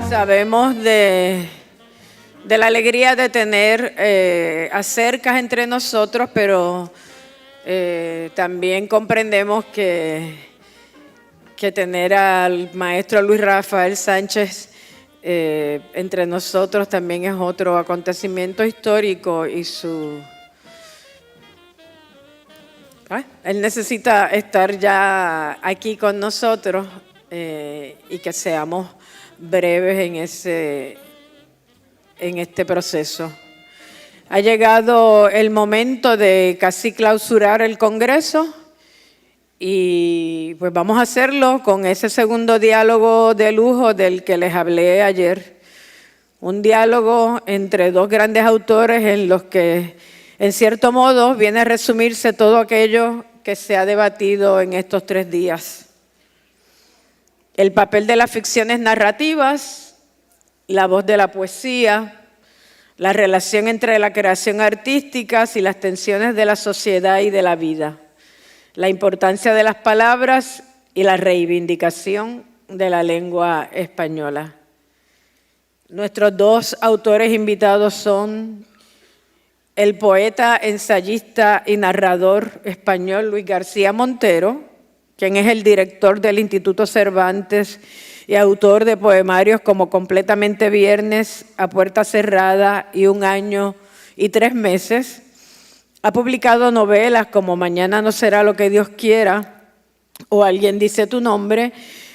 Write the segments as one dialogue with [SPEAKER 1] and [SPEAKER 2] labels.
[SPEAKER 1] Sabemos de la alegría de tener acercas entre nosotros, pero también comprendemos que tener al maestro Luis Rafael Sánchez entre nosotros también es otro acontecimiento histórico y él necesita estar ya aquí con nosotros y que seamos breves en este proceso. Ha llegado el momento de casi clausurar el Congreso y pues vamos a hacerlo con ese segundo diálogo de lujo del que les hablé ayer. Un diálogo entre dos grandes autores en los que, en cierto modo, viene a resumirse todo aquello que se ha debatido en estos 3 días. El papel de las ficciones narrativas, la voz de la poesía, la relación entre la creación artística y las tensiones de la sociedad y de la vida, la importancia de las palabras y la reivindicación de la lengua española. Nuestros 2 autores invitados son el poeta, ensayista y narrador español Luis García Montero, quien es el director del Instituto Cervantes y autor de poemarios como Completamente Viernes, A Puerta Cerrada y 1 año y 3 meses. Ha publicado novelas como Mañana no será lo que Dios quiera o Alguien dice tu nombre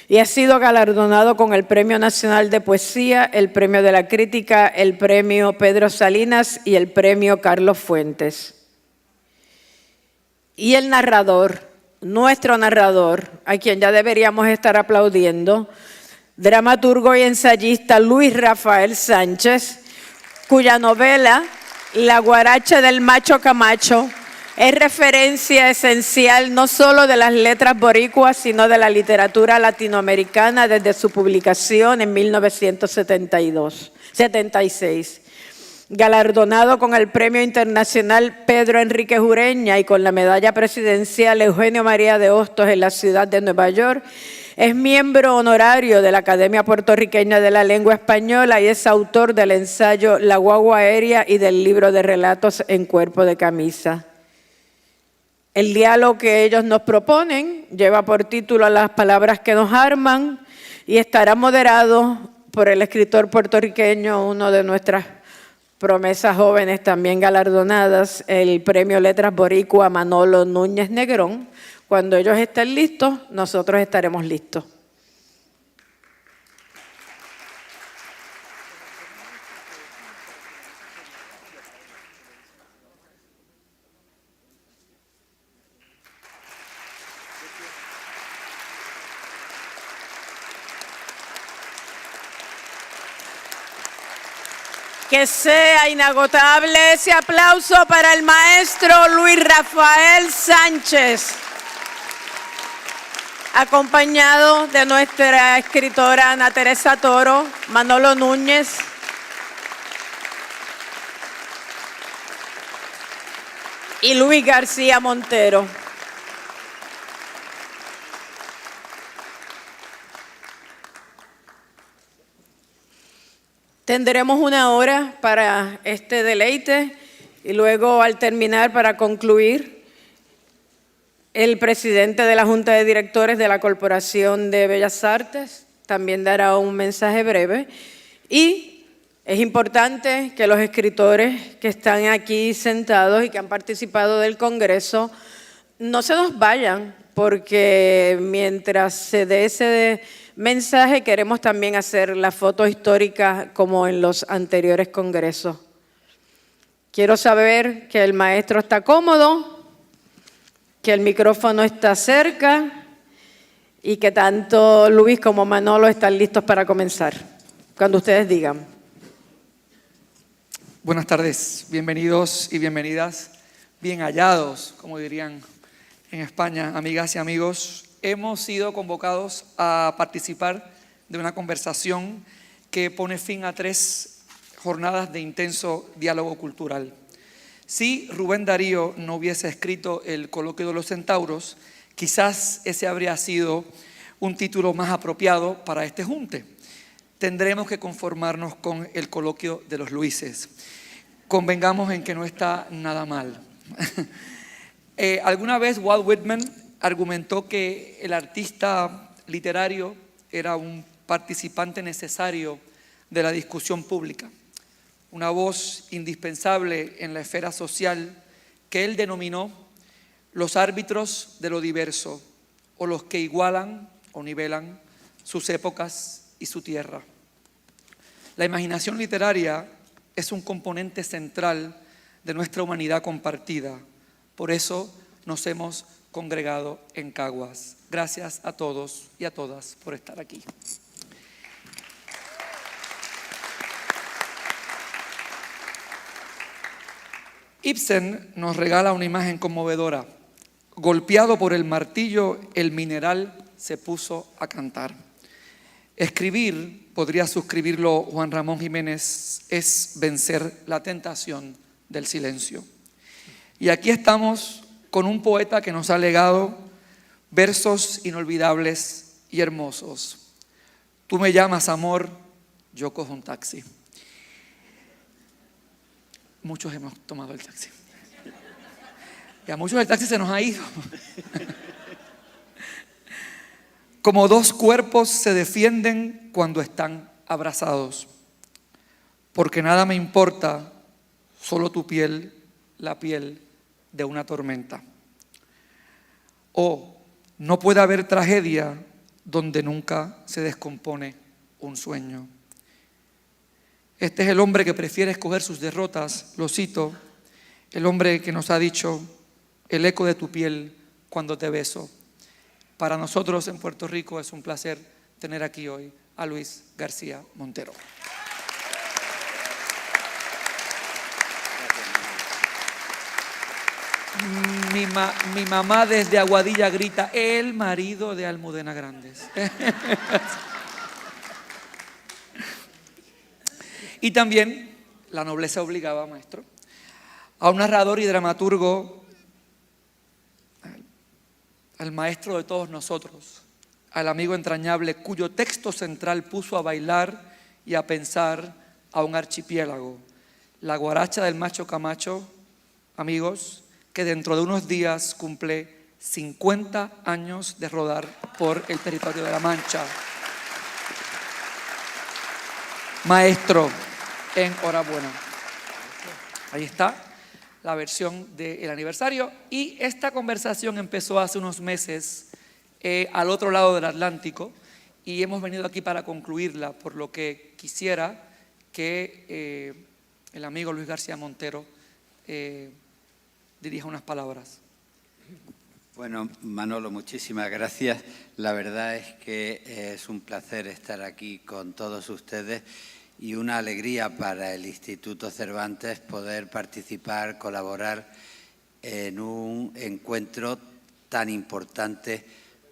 [SPEAKER 1] y ha sido galardonado con el Premio Nacional de Poesía, el Premio de la Crítica, el Premio Pedro Salinas y el Premio Carlos Fuentes. Y el narrador, nuestro narrador, a quien ya deberíamos estar aplaudiendo, dramaturgo y ensayista Luis Rafael Sánchez, cuya novela La guaracha del macho Camacho es referencia esencial no solo de las letras boricuas, sino de la literatura latinoamericana desde su publicación en 1976. Galardonado con el Premio Internacional Pedro Enríquez Ureña y con la Medalla Presidencial Eugenio María de Hostos en la ciudad de Nueva York, es miembro honorario de la Academia Puertorriqueña de la Lengua Española y es autor del ensayo La guagua aérea y del libro de relatos En cuerpo de camisa. El diálogo que ellos nos proponen lleva por título Las palabras que nos arman y estará moderado por el escritor puertorriqueño, uno de nuestras promesas jóvenes también galardonadas, el Premio Letras Boricua Manolo Núñez Negrón. Cuando ellos estén listos, nosotros estaremos listos. Que sea inagotable ese aplauso para el maestro Luis Rafael Sánchez, acompañado de nuestra escritora Ana Teresa Toro, Manolo Núñez, y Luis García Montero. Tendremos 1 hora para este deleite y luego, al terminar, para concluir, el presidente de la Junta de Directores de la Corporación de Bellas Artes también dará un mensaje breve. Y es importante que los escritores que están aquí sentados y que han participado del Congreso no se nos vayan, porque mientras se dé ese mensaje queremos también hacer la foto histórica como en los anteriores congresos. Quiero saber que el maestro está cómodo, que el micrófono está cerca y que tanto Luis como Manolo están listos para comenzar. Cuando ustedes digan.
[SPEAKER 2] Buenas tardes, bienvenidos y bienvenidas, bien hallados, como dirían en España, amigas y amigos. Hemos sido convocados a participar de una conversación que pone fin a 3 jornadas de intenso diálogo cultural. Si Rubén Darío no hubiese escrito El coloquio de los centauros, quizás ese habría sido un título más apropiado para este junte. tendremos que conformarnos con el coloquio de los Luises. Convengamos en que no está nada mal. Alguna vez Walt Whitman argumentó que el artista literario era un participante necesario de la discusión pública, una voz indispensable en la esfera social que él denominó los árbitros de lo diverso, o los que igualan o nivelan sus épocas y su tierra. La imaginación literaria es un componente central de nuestra humanidad compartida. Por eso nos hemos congregado en Caguas. Gracias a todos y a todas por estar aquí. Ibsen nos regala una imagen conmovedora. Golpeado por el martillo, el mineral se puso a cantar. Escribir, podría suscribirlo Juan Ramón Jiménez, es vencer la tentación del silencio. Y aquí estamos con un poeta que nos ha legado versos inolvidables y hermosos. Tú me llamas amor, yo cojo un taxi. Muchos hemos tomado el taxi. Y a muchos el taxi se nos ha ido. Como dos cuerpos se defienden cuando están abrazados. Porque nada me importa, solo tu piel, la piel de una tormenta. O no puede haber tragedia donde nunca se descompone un sueño. Este es el hombre que prefiere escoger sus derrotas, lo cito, el hombre que nos ha dicho, el eco de tu piel cuando te beso. Para nosotros en Puerto Rico es un placer tener aquí hoy a Luis García Montero. Mi mamá desde Aguadilla grita, el marido de Almudena Grandes. Y también la nobleza obligaba, maestro, a un narrador y dramaturgo, al maestro de todos nosotros, al amigo entrañable cuyo texto central puso a bailar y a pensar a un archipiélago, la guaracha del Macho Camacho, amigos, que dentro de unos días cumple 50 años de rodar por el territorio de La Mancha. Maestro, enhorabuena. Ahí está la versión del aniversario y esta conversación empezó hace unos meses al otro lado del Atlántico y hemos venido aquí para concluirla, por lo que quisiera que el amigo Luis García Montero dirija unas palabras.
[SPEAKER 3] Bueno, Manolo, muchísimas gracias. La verdad es que es un placer estar aquí con todos ustedes y una alegría para el Instituto Cervantes poder participar, colaborar en un encuentro tan importante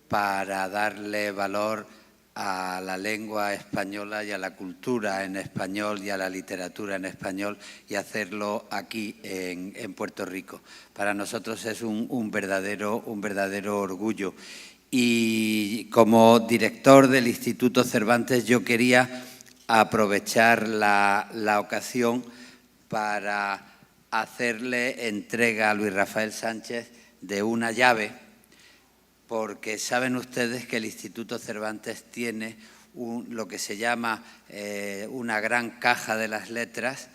[SPEAKER 3] para darle valor a la lengua española y a la cultura en español y a la literatura en español y hacerlo aquí en Puerto Rico. Para nosotros es un verdadero orgullo. Y como director del Instituto Cervantes yo quería aprovechar la ocasión para hacerle entrega a Luis Rafael Sánchez de una llave, porque saben ustedes que el Instituto Cervantes tiene lo que se llama una gran caja de las letras,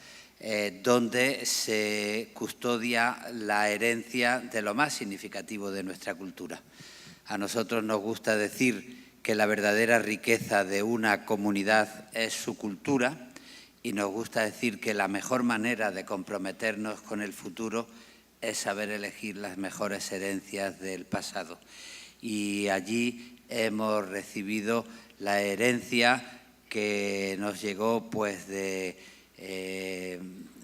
[SPEAKER 3] donde se custodia la herencia de lo más significativo de nuestra cultura. A nosotros nos gusta decir que la verdadera riqueza de una comunidad es su cultura y nos gusta decir que la mejor manera de comprometernos con el futuro es saber elegir las mejores herencias del pasado. Y allí hemos recibido la herencia que nos llegó pues de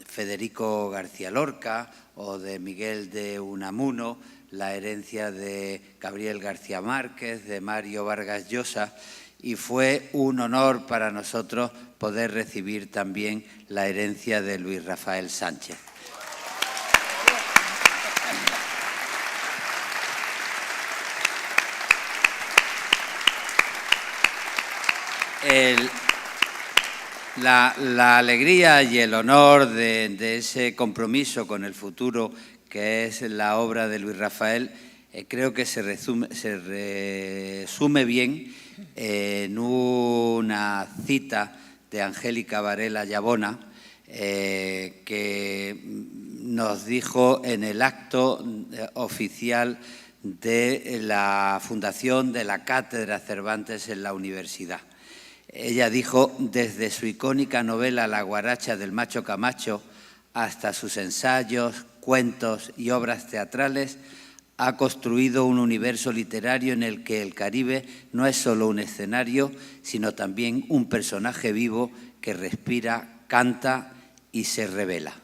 [SPEAKER 3] Federico García Lorca o de Miguel de Unamuno, la herencia de Gabriel García Márquez, de Mario Vargas Llosa, y fue un honor para nosotros poder recibir también la herencia de Luis Rafael Sánchez. La alegría y el honor de ese compromiso con el futuro que es la obra de Luis Rafael, creo que se resume bien en una cita de Angélica Varela Llabona, que nos dijo en el acto oficial de la fundación de la Cátedra Cervantes en la universidad. Ella dijo: desde su icónica novela La guaracha del macho Camacho hasta sus ensayos, cuentos y obras teatrales, ha construido un universo literario en el que el Caribe no es solo un escenario, sino también un personaje vivo que respira, canta y se revela.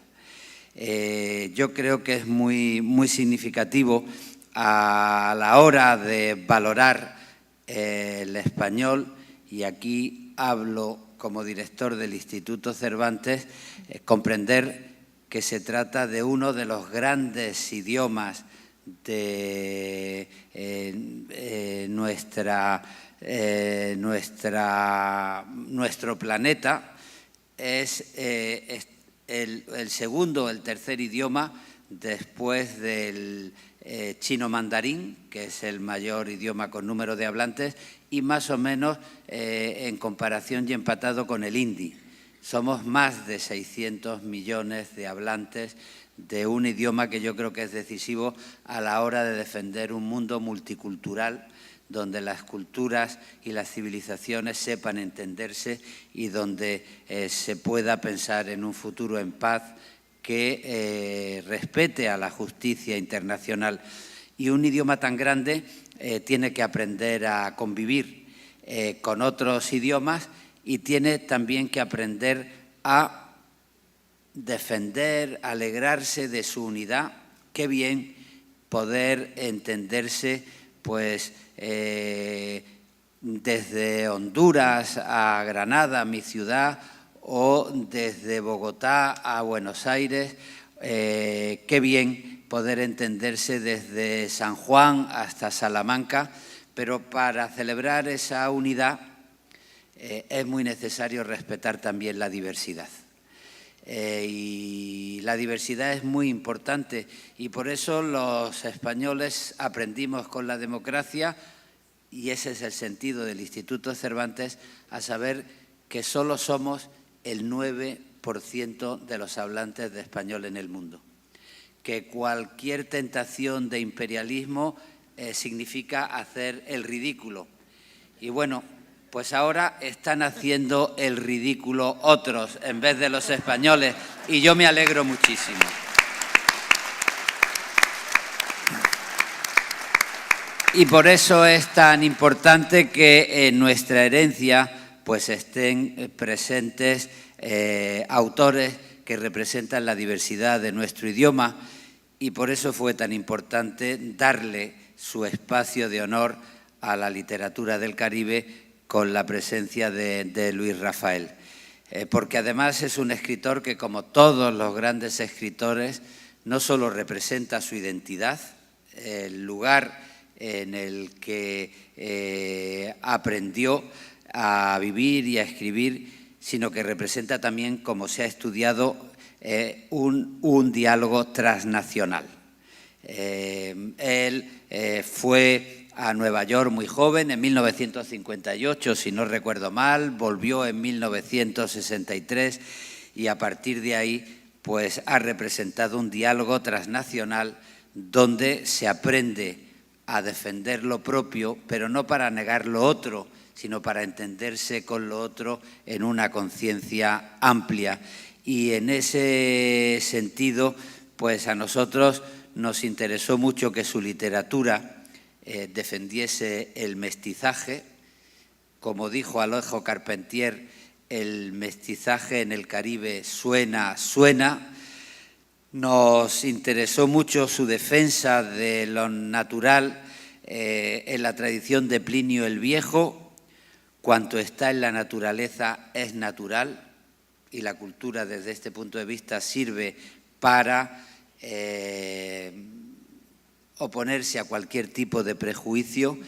[SPEAKER 3] Yo creo que es muy significativo a la hora de valorar el español, y aquí hablo como director del Instituto Cervantes, comprender que se trata de uno de los grandes idiomas de nuestro planeta. Es el segundo, el tercer idioma después del chino mandarín, que es el mayor idioma con número de hablantes, y más o menos en comparación y empatado con el hindi. Somos más de 600 millones de hablantes de un idioma que yo creo que es decisivo a la hora de defender un mundo multicultural, donde las culturas y las civilizaciones sepan entenderse y donde se pueda pensar en un futuro en paz que respete a la justicia internacional. Y un idioma tan grande tiene que aprender a convivir con otros idiomas y tiene también que aprender a defender, alegrarse de su unidad. Qué bien poder entenderse, pues, desde Honduras a Granada, mi ciudad, o desde Bogotá a Buenos Aires. Qué bien poder entenderse desde San Juan hasta Salamanca, pero para celebrar esa unidad es muy necesario respetar también la diversidad. Y la diversidad es muy importante, y por eso los españoles aprendimos con la democracia, y ese es el sentido del Instituto Cervantes, a saber que solo somos el 9% de los hablantes de español en el mundo, que cualquier tentación de imperialismo significa hacer el ridículo. Y bueno, pues ahora están haciendo el ridículo otros en vez de los españoles, y yo me alegro muchísimo. Y por eso es tan importante que en nuestra herencia pues estén presentes autores que representan la diversidad de nuestro idioma, y por eso fue tan importante darle su espacio de honor a la literatura del Caribe con la presencia de Luis Rafael. Porque además es un escritor que, como todos los grandes escritores, no solo representa su identidad, el lugar en el que aprendió a vivir y a escribir, sino que representa también, como se ha estudiado, un diálogo transnacional. Él fue a Nueva York muy joven, en 1958, si no recuerdo mal, volvió en 1963 y a partir de ahí pues ha representado un diálogo transnacional donde se aprende a defender lo propio, pero no para negar lo otro, sino para entenderse con lo otro en una conciencia amplia. Y en ese sentido, pues a nosotros nos interesó mucho que su literatura defendiese el mestizaje. Como dijo Alejo Carpentier, el mestizaje en el Caribe suena. Nos interesó mucho su defensa de lo natural en la tradición de Plinio el Viejo. Cuanto está en la naturaleza es natural, y la cultura desde este punto de vista sirve para oponerse a cualquier tipo de prejuicio,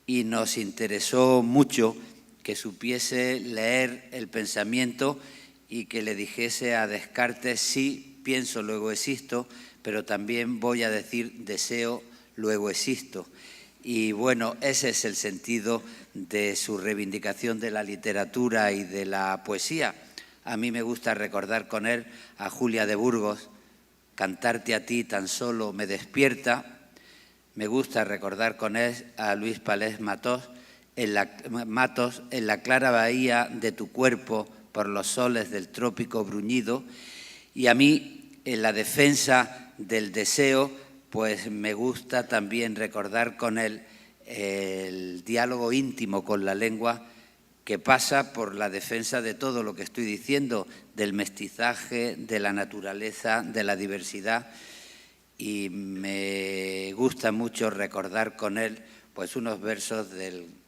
[SPEAKER 3] y nos interesó mucho que supiese leer el pensamiento y que le dijese a Descartes: sí, pienso, luego existo, pero también voy a decir deseo, luego existo. Y bueno, ese es el sentido de su reivindicación de la literatura y de la poesía. A mí me gusta recordar con él a Julia de Burgos: cantarte a ti tan solo me despierta. Me gusta recordar con él a Luis Palés Matos: en la clara bahía de tu cuerpo, por los soles del trópico bruñido. Y a mí, en la defensa del deseo, pues me gusta también recordar con él el diálogo íntimo con la lengua, que pasa por la defensa de todo lo que estoy diciendo, del mestizaje, de la naturaleza, de la diversidad. Y me gusta mucho recordar con él pues unos versos del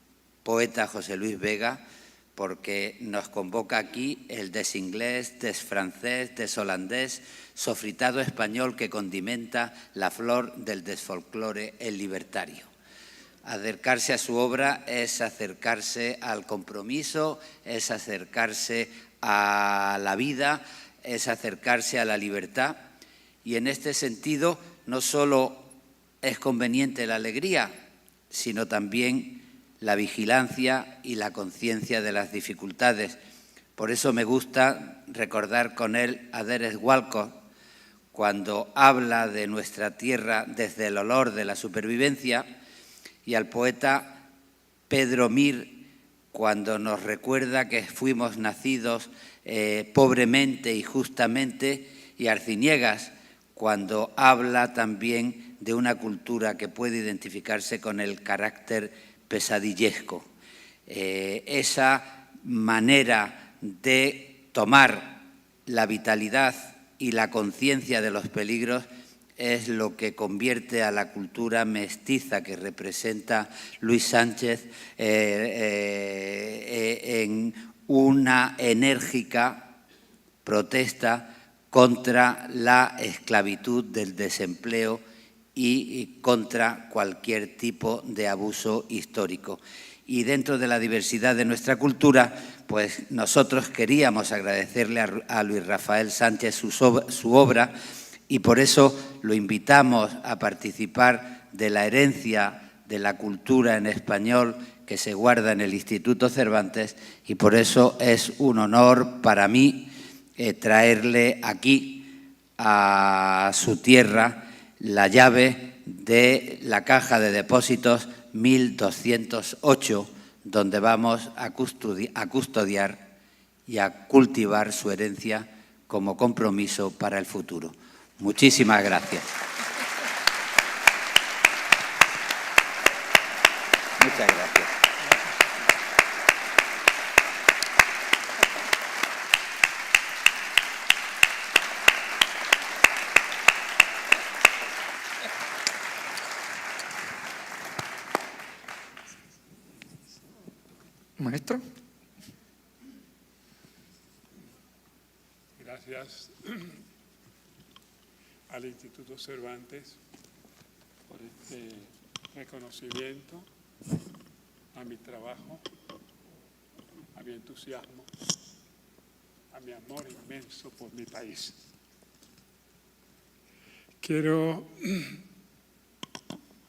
[SPEAKER 3] poeta José Luis Vega, porque nos convoca aquí el desinglés, desfrancés, desholandés, sofritado español que condimenta la flor del desfolclore, el libertario. Acercarse a su obra es acercarse al compromiso, es acercarse a la vida, es acercarse a la libertad. Y en este sentido no solo es conveniente la alegría, sino también la vigilancia y la conciencia de las dificultades. Por eso me gusta recordar con él a Derek Walcott, cuando habla de nuestra tierra desde el olor de la supervivencia, y al poeta Pedro Mir, cuando nos recuerda que fuimos nacidos pobremente y justamente, y Arciniegas, cuando habla también de una cultura que puede identificarse con el carácter pesadillesco. Esa manera de tomar la vitalidad y la conciencia de los peligros es lo que convierte a la cultura mestiza que representa Luis Sánchez en una enérgica protesta contra la esclavitud del desempleo y contra cualquier tipo de abuso histórico. Y dentro de la diversidad de nuestra cultura, pues nosotros queríamos agradecerle a Luis Rafael Sánchez su obra, y por eso lo invitamos a participar de la herencia de la cultura en español que se guarda en el Instituto Cervantes, y por eso es un honor para mí traerle aquí a su tierra la llave de la caja de depósitos 1208, donde vamos a custodiar y a cultivar su herencia como compromiso para el futuro. Muchísimas gracias. Muchas gracias.
[SPEAKER 2] Maestro.
[SPEAKER 4] Gracias al Instituto Cervantes por este reconocimiento a mi trabajo, a mi entusiasmo, a mi amor inmenso por mi país. Quiero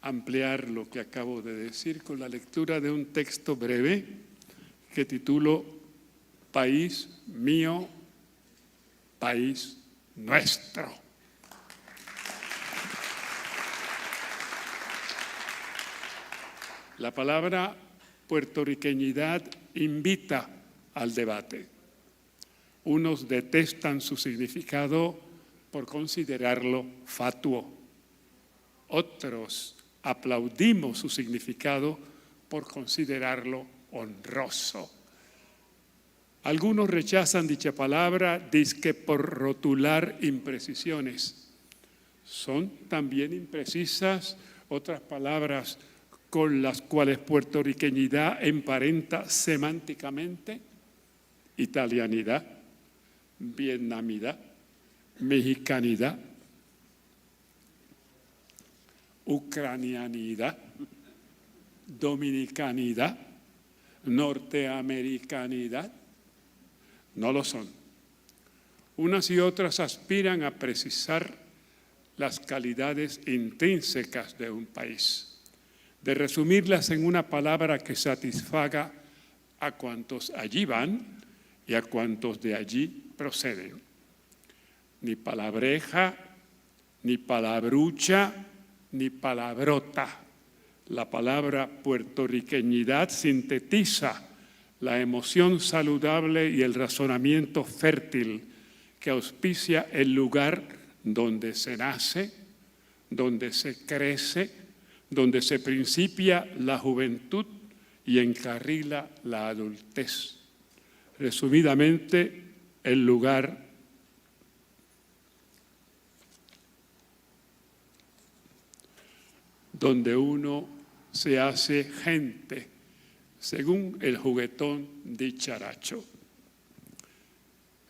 [SPEAKER 4] ampliar lo que acabo de decir con la lectura de un texto breve que titulo País mío, país nuestro. La palabra puertorriqueñidad invita al debate. Unos detestan su significado por considerarlo fatuo. Otros aplaudimos su significado por considerarlo honroso. Algunos rechazan dicha palabra, dizque por rotular imprecisiones. Son también imprecisas otras palabras con las cuales puertorriqueñidad emparenta semánticamente: italianidad, vietnamidad, mexicanidad, ucranianidad, dominicanidad, norteamericanidad? No lo son. Unas y otras aspiran a precisar las calidades intrínsecas de un país, de resumirlas en una palabra que satisfaga a cuantos allí van y a cuantos de allí proceden. Ni palabreja, ni palabrucha, ni palabrota. La palabra puertorriqueñidad sintetiza la emoción saludable y el razonamiento fértil que auspicia el lugar donde se nace, donde se crece, donde se principia la juventud y encarrila la adultez. Resumidamente, el lugar donde uno se hace gente, según el juguetón dicharacho.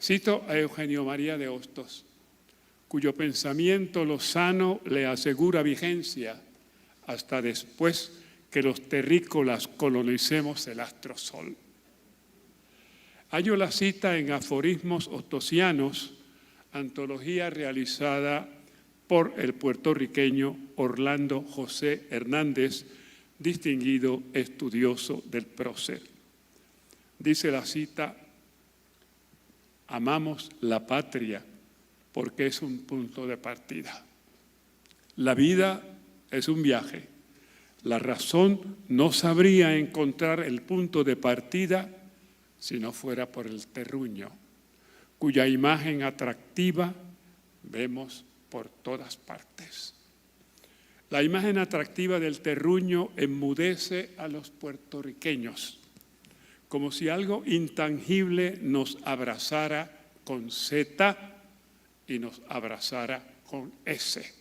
[SPEAKER 4] Cito a Eugenio María de Hostos, cuyo pensamiento lozano le asegura vigencia hasta después que los terrícolas colonicemos el astrosol. Hallo la cita en Aforismos Hostosianos, antología realizada por el puertorriqueño Orlando José Hernández, distinguido estudioso del prócer. Dice la cita: amamos la patria porque es un punto de partida. La vida es un viaje. La razón no sabría encontrar el punto de partida si no fuera por el terruño, cuya imagen atractiva vemos por todas partes. La imagen atractiva del terruño enmudece a los puertorriqueños, como si algo intangible nos abrazara con Z y nos abrazara con S.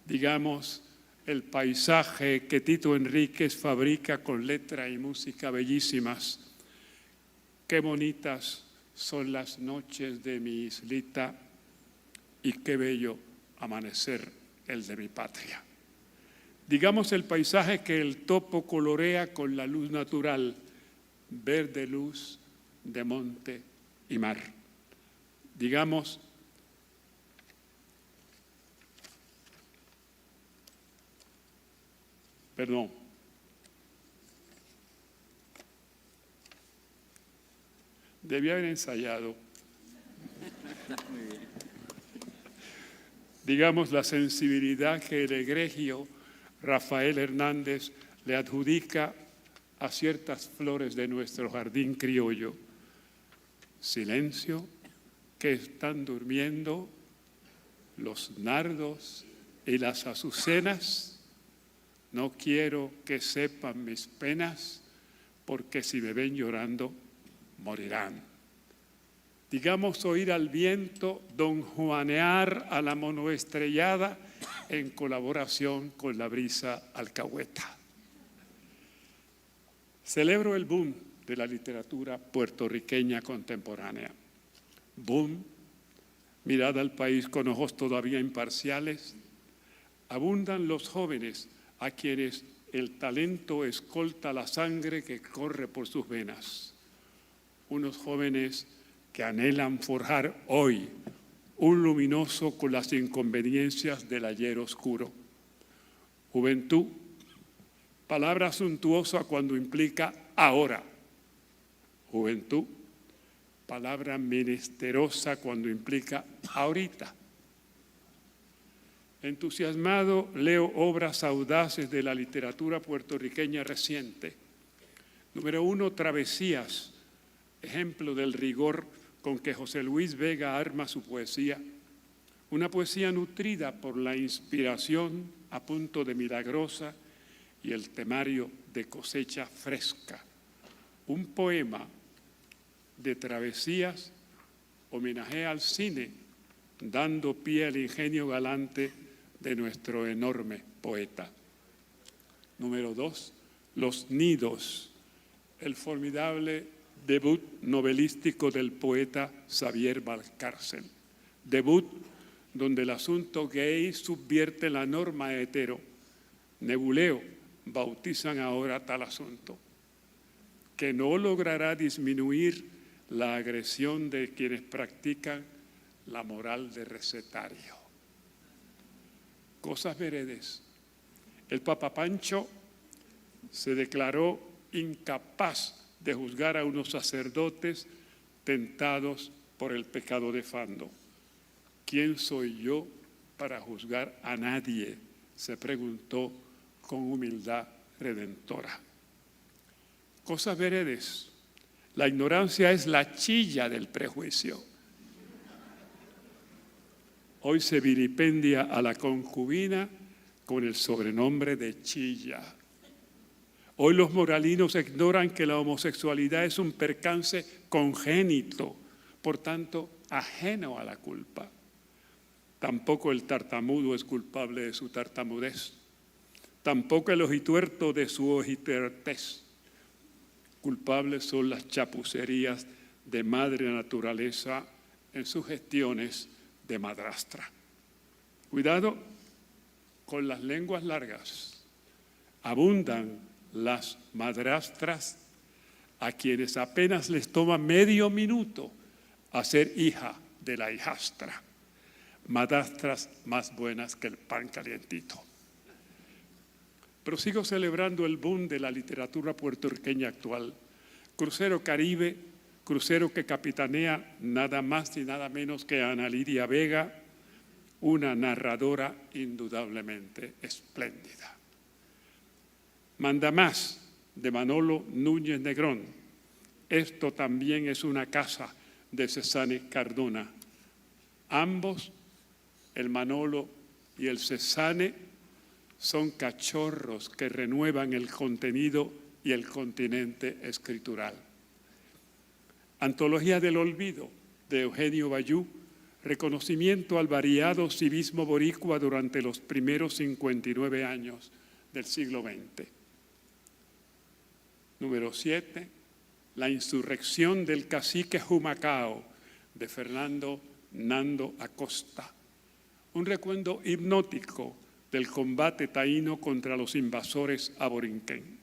[SPEAKER 4] Digamos, el paisaje que Tito Enríquez fabrica con letra y música bellísimas. Qué bonitas son las noches de mi islita y qué bello amanecer el de mi patria. Digamos el paisaje que el topo colorea con la luz natural, verde luz de monte y mar. Digamos debía haber ensayado. Digamos la sensibilidad que el egregio Rafael Hernández le adjudica a ciertas flores de nuestro jardín criollo. Silencio, que están durmiendo los nardos y las azucenas. No quiero que sepan mis penas, porque si me ven llorando, morirán. Digamos oír al viento don juanear a la monoestrellada en colaboración con la brisa alcahueta. Celebro el boom de la literatura puertorriqueña contemporánea. Boom, mirada al país con ojos todavía imparciales. Abundan los jóvenes a quienes el talento escolta la sangre que corre por sus venas. Unos jóvenes que anhelan forjar hoy un luminoso con las inconveniencias del ayer oscuro. Juventud, palabra suntuosa cuando implica ahora. Juventud, palabra menesterosa cuando implica ahorita. Entusiasmado leo obras audaces de la literatura puertorriqueña reciente. Número 1, Travesías, ejemplo del rigor con que José Luis Vega arma su poesía. Una poesía nutrida por la inspiración a punto de milagrosa y el temario de cosecha fresca. Un poema de Travesías homenajea al cine, dando pie al ingenio galante de nuestro enorme poeta. Número 2, Los Nidos, el formidable debut novelístico del poeta Xavier Valcárcel. Debut donde el asunto gay subvierte la norma hetero. Nebuleo bautizan ahora tal asunto. que no logrará disminuir la agresión de quienes practican la moral de recetario. Cosas veredes. El Papa Pancho se declaró incapaz de juzgar a unos sacerdotes tentados por el pecado de Fando. ¿Quién soy yo para juzgar a nadie?, se preguntó con humildad redentora. Cosas veredes. La ignorancia es la chilla del prejuicio. Hoy se vilipendia a la concubina con el sobrenombre de chilla. Hoy los moralinos ignoran que la homosexualidad es un percance congénito, por tanto, ajeno a la culpa. Tampoco el tartamudo es culpable de su tartamudez. Tampoco el ojituerto de su ojituertez. Culpables son las chapucerías de madre naturaleza en sus gestiones de madrastra. Cuidado con las lenguas largas. Abundan las madrastras a quienes apenas les toma medio minuto hacer hija de la hijastra. Madrastras más buenas que el pan calientito. Prosigo celebrando el boom de la literatura puertorriqueña actual. Crucero Caribe, crucero que capitanea nada más y nada menos que Ana Lidia Vega, una narradora indudablemente espléndida. Mandamás, de Manolo Núñez Negrón. Esto también es una casa de Cesane Cardona. Ambos, el Manolo y el Cesane, son cachorros que renuevan el contenido y el continente escritural. Antología del Olvido, de Eugenio Bayú, reconocimiento al variado civismo boricua durante los primeros 59 años del siglo XX. Número 7, La insurrección del cacique Humacao, de Fernando Nando Acosta. Un recuento hipnótico del combate taíno contra los invasores aborinquen.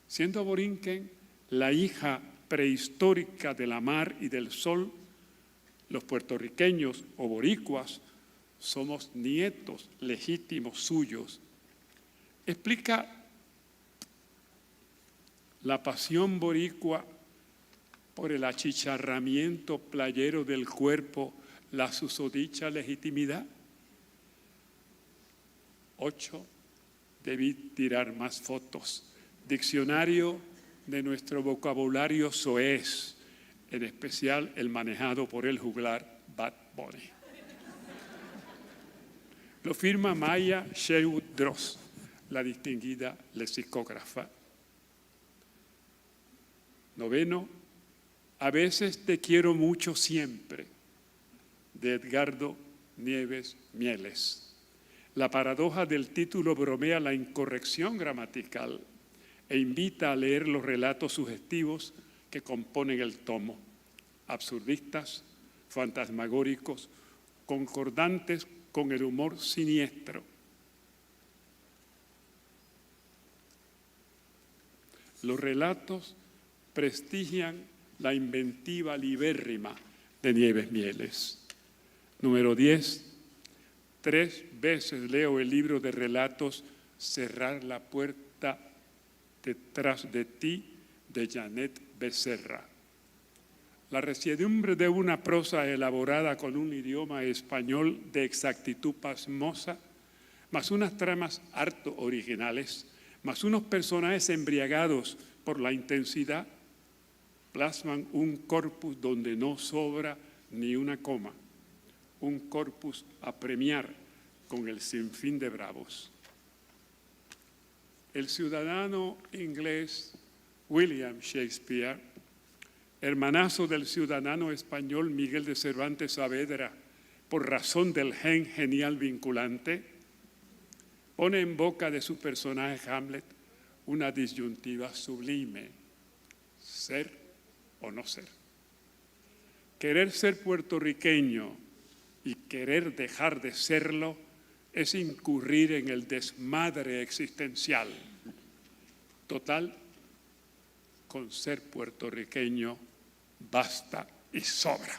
[SPEAKER 4] Siendo aborinquen la hija prehistórica de la mar y del sol, los puertorriqueños o boricuas somos nietos legítimos suyos. Explica la pasión boricua por el achicharramiento playero del cuerpo, la susodicha legitimidad. 8. Debí tirar más fotos. Diccionario de nuestro vocabulario soez, en especial el manejado por el juglar Bad Bunny. Lo firma Maya Sherwood Dross, la distinguida lexicógrafa. 9. A veces te quiero mucho siempre, de Edgardo Nieves Mieles. La paradoja del título bromea la incorrección gramatical e invita a leer los relatos sugestivos que componen el tomo, absurdistas, fantasmagóricos, concordantes con el humor siniestro. Los relatos prestigian la inventiva libérrima de Nieves Mieles. Número 10. 3 veces leo el libro de relatos Cerrar la puerta detrás de ti, de Janet Becerra. La resiedumbre de una prosa elaborada con un idioma español de exactitud pasmosa, más unas tramas harto originales, más unos personajes embriagados por la intensidad, plasman un corpus donde no sobra ni una coma, un corpus a premiar con el sinfín de bravos. El ciudadano inglés William Shakespeare, hermanazo del ciudadano español Miguel de Cervantes Saavedra, por razón del gen genial vinculante, pone en boca de su personaje Hamlet una disyuntiva sublime: ser o no ser. Querer ser puertorriqueño y querer dejar de serlo es incurrir en el desmadre existencial. Total, con ser puertorriqueño basta y sobra.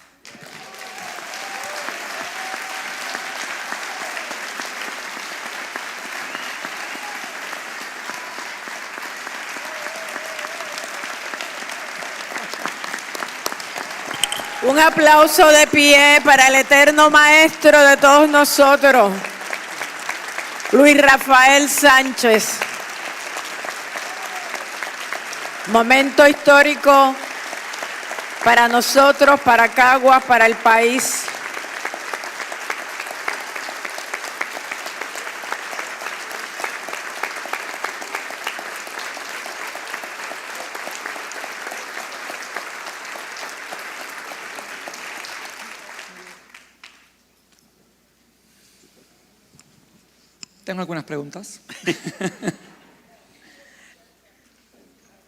[SPEAKER 1] Un aplauso de pie para el eterno maestro de todos nosotros, Luis Rafael Sánchez. Momento histórico para nosotros, para Caguas, para el país.
[SPEAKER 2] Tengo algunas preguntas.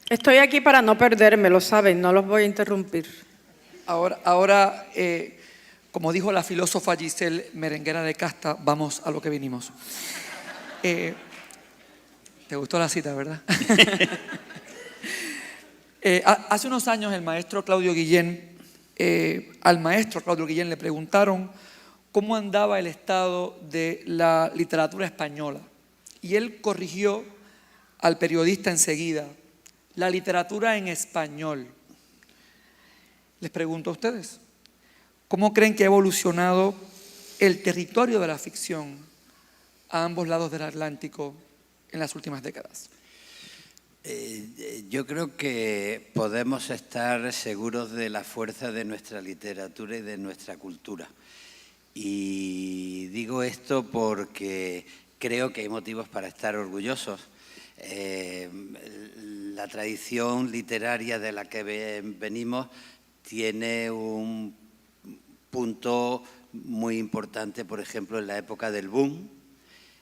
[SPEAKER 1] Estoy aquí para no perderme, lo saben, no los voy a interrumpir.
[SPEAKER 2] Ahora, como dijo la filósofa Giselle Merenguera de Casta, vamos a lo que vinimos. ¿Te gustó la cita, verdad? Hace unos años al maestro Claudio Guillén le preguntaron cómo andaba el estado de la literatura española. Y él corrigió al periodista enseguida: la literatura en español. Les pregunto a ustedes, ¿cómo creen que ha evolucionado el territorio de la ficción a ambos lados del Atlántico en las últimas décadas?
[SPEAKER 3] Yo creo que podemos estar seguros de la fuerza de nuestra literatura y de nuestra cultura. Y digo esto porque creo que hay motivos para estar orgullosos. La tradición literaria de la que venimos tiene un punto muy importante, por ejemplo, en la época del boom,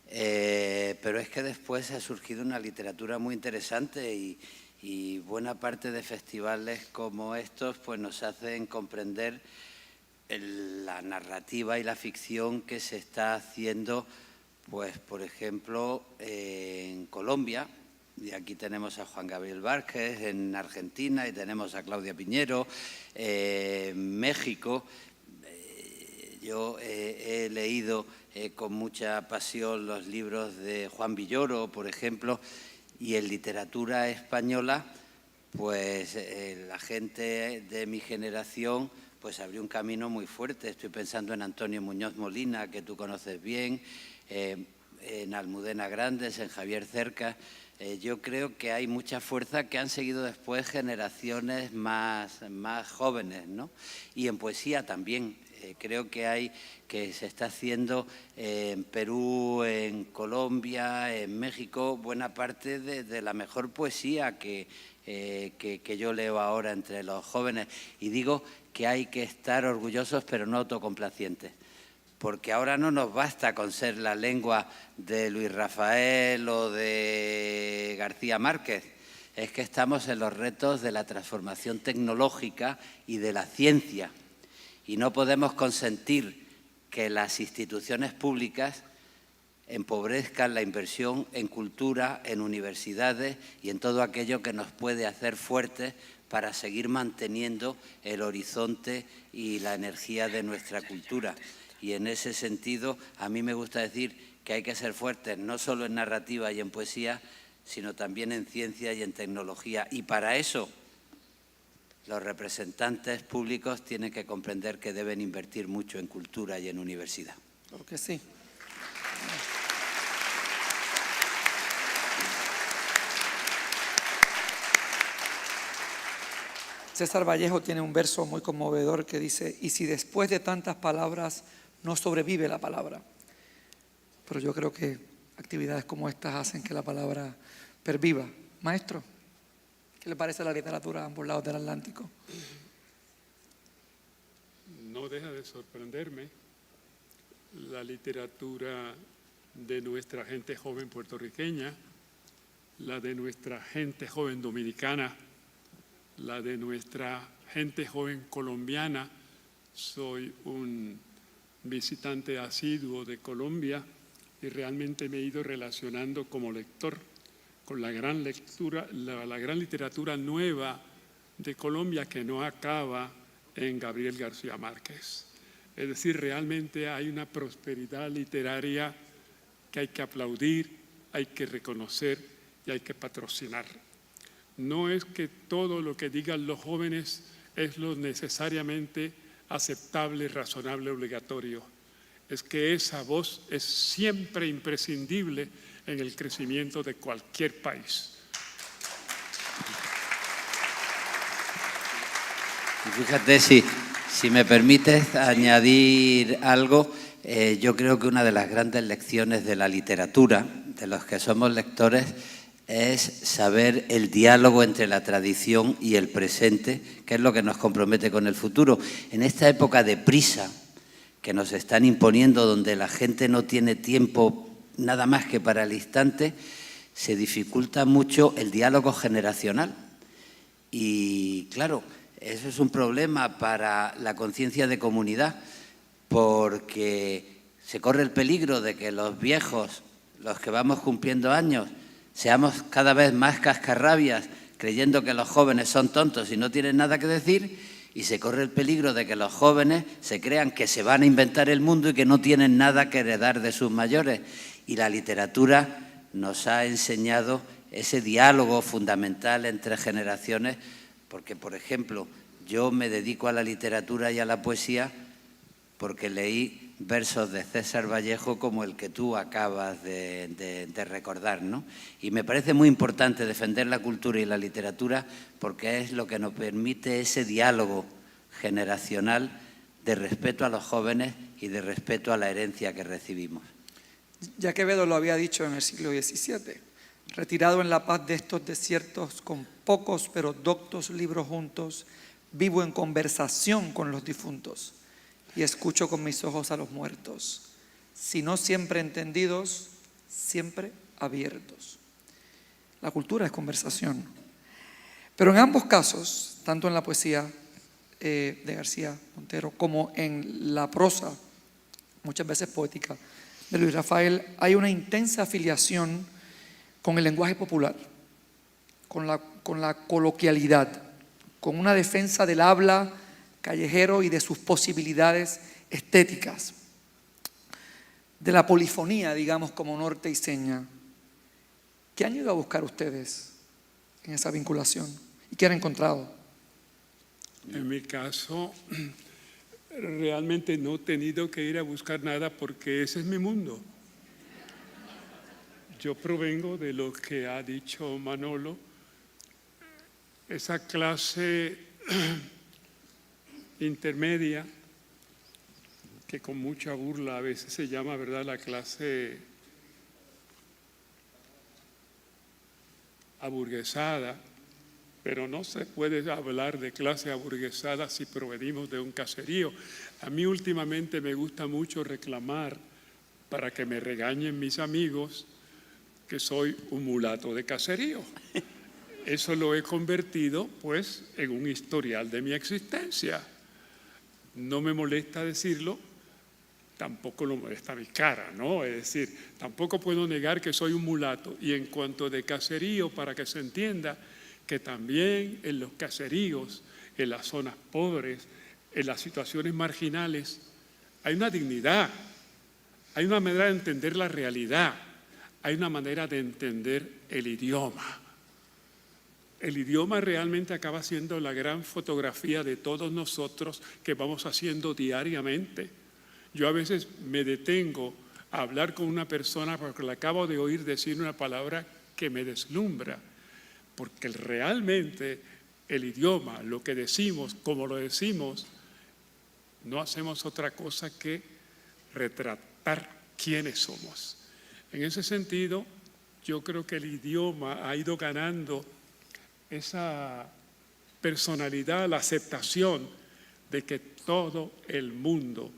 [SPEAKER 3] pero es que después ha surgido una literatura muy interesante y buena parte de festivales como estos pues nos hacen comprender la narrativa y la ficción que se está haciendo, pues por ejemplo, en Colombia. Y aquí tenemos a Juan Gabriel Vázquez, en Argentina, y tenemos a Claudia Piñero, en México. Yo he leído con mucha pasión los libros de Juan Villoro, por ejemplo, y en literatura española, pues la gente de mi generación pues abrió un camino muy fuerte. Estoy pensando en Antonio Muñoz Molina, que tú conoces bien, en Almudena Grandes, en Javier Cercas. Yo creo que hay mucha fuerza que han seguido después generaciones más jóvenes, ¿no? Y en poesía también. Creo que se está haciendo en Perú, en Colombia, en México, buena parte de la mejor poesía que yo leo ahora entre los jóvenes. Y digo que hay que estar orgullosos, pero no autocomplacientes. Porque ahora no nos basta con ser la lengua de Luis Rafael o de García Márquez. Es que estamos en los retos de la transformación tecnológica y de la ciencia. Y no podemos consentir que las instituciones públicas empobrezcan la inversión en cultura, en universidades y en todo aquello que nos puede hacer fuertes para seguir manteniendo el horizonte y la energía de nuestra cultura. Y en ese sentido, a mí me gusta decir que hay que ser fuertes no solo en narrativa y en poesía, sino también en ciencia y en tecnología. Y para eso, los representantes públicos tienen que comprender que deben invertir mucho en cultura y en universidad.
[SPEAKER 2] Claro que sí. César Vallejo tiene un verso muy conmovedor que dice: y si después de tantas palabras no sobrevive la palabra. Pero yo creo que actividades como estas hacen que la palabra perviva. Maestro, ¿qué le parece la literatura a ambos lados del Atlántico?
[SPEAKER 4] No deja de sorprenderme la literatura de nuestra gente joven puertorriqueña, la de nuestra gente joven dominicana, la de nuestra gente joven colombiana. Soy un visitante asiduo de Colombia y realmente me he ido relacionando como lector con la gran lectura, la gran literatura nueva de Colombia que no acaba en Gabriel García Márquez. Es decir, realmente hay una prosperidad literaria que hay que aplaudir, hay que reconocer y hay que patrocinar. No es que todo lo que digan los jóvenes es lo necesariamente aceptable, razonable, obligatorio. Es que esa voz es siempre imprescindible en el crecimiento de cualquier país.
[SPEAKER 3] Y fíjate, si me permites añadir algo, yo creo que una de las grandes lecciones de la literatura, de los que somos lectores, es saber el diálogo entre la tradición y el presente, que es lo que nos compromete con el futuro. En esta época de prisa que nos están imponiendo, donde la gente no tiene tiempo nada más que para el instante, se dificulta mucho el diálogo generacional. Y claro, eso es un problema para la conciencia de comunidad, porque se corre el peligro de que los viejos, los que vamos cumpliendo años, seamos cada vez más cascarrabias, creyendo que los jóvenes son tontos y no tienen nada que decir, y se corre el peligro de que los jóvenes se crean que se van a inventar el mundo y que no tienen nada que heredar de sus mayores. Y la literatura nos ha enseñado ese diálogo fundamental entre generaciones, porque, por ejemplo, yo me dedico a la literatura y a la poesía porque leí versos de César Vallejo como el que tú acabas de recordar, ¿no? Y me parece muy importante defender la cultura y la literatura porque es lo que nos permite ese diálogo generacional de respeto a los jóvenes y de respeto a la herencia que recibimos.
[SPEAKER 2] Ya Quevedo lo había dicho en el siglo XVII, retirado en la paz de estos desiertos con pocos pero doctos libros juntos, vivo en conversación con los difuntos y escucho con mis ojos a los muertos, si no siempre entendidos, siempre abiertos. La cultura es conversación. Pero en ambos casos, tanto en la poesía de García Montero como en la prosa, muchas veces poética, de Luis Rafael, hay una intensa afiliación con el lenguaje popular, con la coloquialidad, con una defensa del habla callejero y de sus posibilidades estéticas, de la polifonía, digamos, como norte y seña. ¿Qué han ido a buscar ustedes en esa vinculación? ¿Y qué han encontrado?
[SPEAKER 4] En mi caso, realmente no he tenido que ir a buscar nada porque ese es mi mundo. Yo provengo de lo que ha dicho Manolo, esa clase intermedia que con mucha burla a veces se llama, ¿verdad?, la clase aburguesada, pero no se puede hablar de clase aburguesada si provenimos de un caserío. A mí últimamente me gusta mucho reclamar, para que me regañen mis amigos, que soy un mulato de caserío. Eso lo he convertido, pues, en un historial de mi existencia. No me molesta decirlo, tampoco lo molesta mi cara, ¿no? Es decir, tampoco puedo negar que soy un mulato. Y en cuanto de caserío, para que se entienda que también en los caseríos, en las zonas pobres, en las situaciones marginales, hay una dignidad, hay una manera de entender la realidad, hay una manera de entender el idioma. El idioma realmente acaba siendo la gran fotografía de todos nosotros que vamos haciendo diariamente. Yo a veces me detengo a hablar con una persona porque le acabo de oír decir una palabra que me deslumbra, porque realmente el idioma, lo que decimos, como lo decimos, no hacemos otra cosa que retratar quiénes somos. En ese sentido, yo creo que el idioma ha ido ganando esa personalidad, la aceptación de que todo el mundo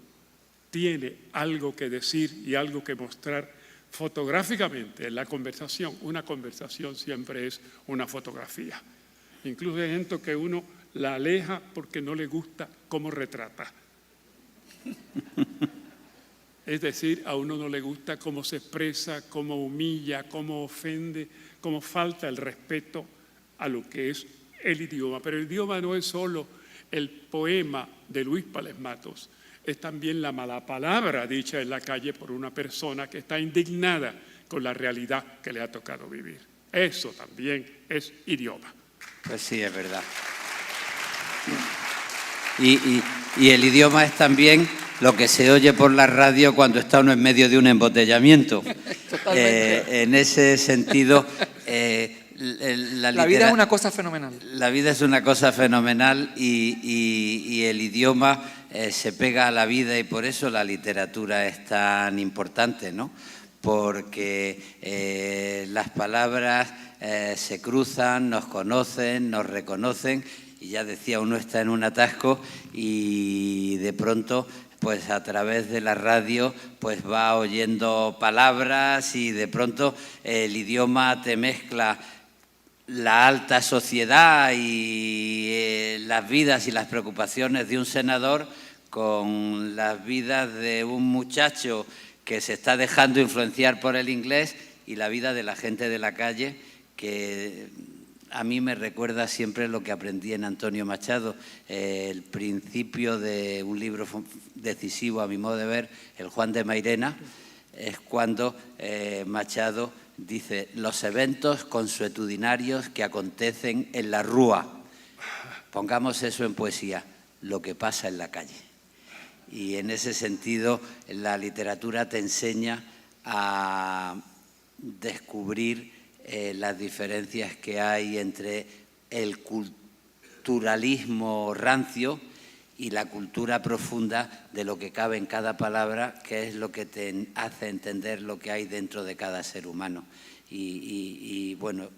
[SPEAKER 4] tiene algo que decir y algo que mostrar fotográficamente en la conversación. Una conversación siempre es una fotografía. Incluso hay gente que uno la aleja porque no le gusta cómo retrata. Es decir, a uno no le gusta cómo se expresa, cómo humilla, cómo ofende, cómo falta el respeto a lo que es el idioma. Pero el idioma no es solo el poema de Luis Pález Matos, es también la mala palabra dicha en la calle por una persona que está indignada con la realidad que le ha tocado vivir. Eso también es idioma.
[SPEAKER 3] Pues sí, es verdad. Y el idioma es también lo que se oye por la radio cuando está uno en medio de un embotellamiento. En ese sentido,
[SPEAKER 2] la vida es una cosa fenomenal.
[SPEAKER 3] La vida es una cosa fenomenal y el idioma se pega a la vida, y por eso la literatura es tan importante, ¿no? Porque las palabras se cruzan, nos conocen, nos reconocen, y ya decía, uno está en un atasco y de pronto, pues a través de la radio, pues va oyendo palabras, y de pronto el idioma te mezcla la alta sociedad y las vidas y las preocupaciones de un senador con las vidas de un muchacho que se está dejando influenciar por el inglés, y la vida de la gente de la calle, que a mí me recuerda siempre lo que aprendí en Antonio Machado, el principio de un libro decisivo a mi modo de ver, el Juan de Mairena, es cuando Machado dice: los eventos consuetudinarios que acontecen en la rúa. Pongamos eso en poesía: lo que pasa en la calle. Y en ese sentido, la literatura te enseña a descubrir las diferencias que hay entre el culturalismo rancio y la cultura profunda de lo que cabe en cada palabra, que es lo que te hace entender lo que hay dentro de cada ser humano. Bueno,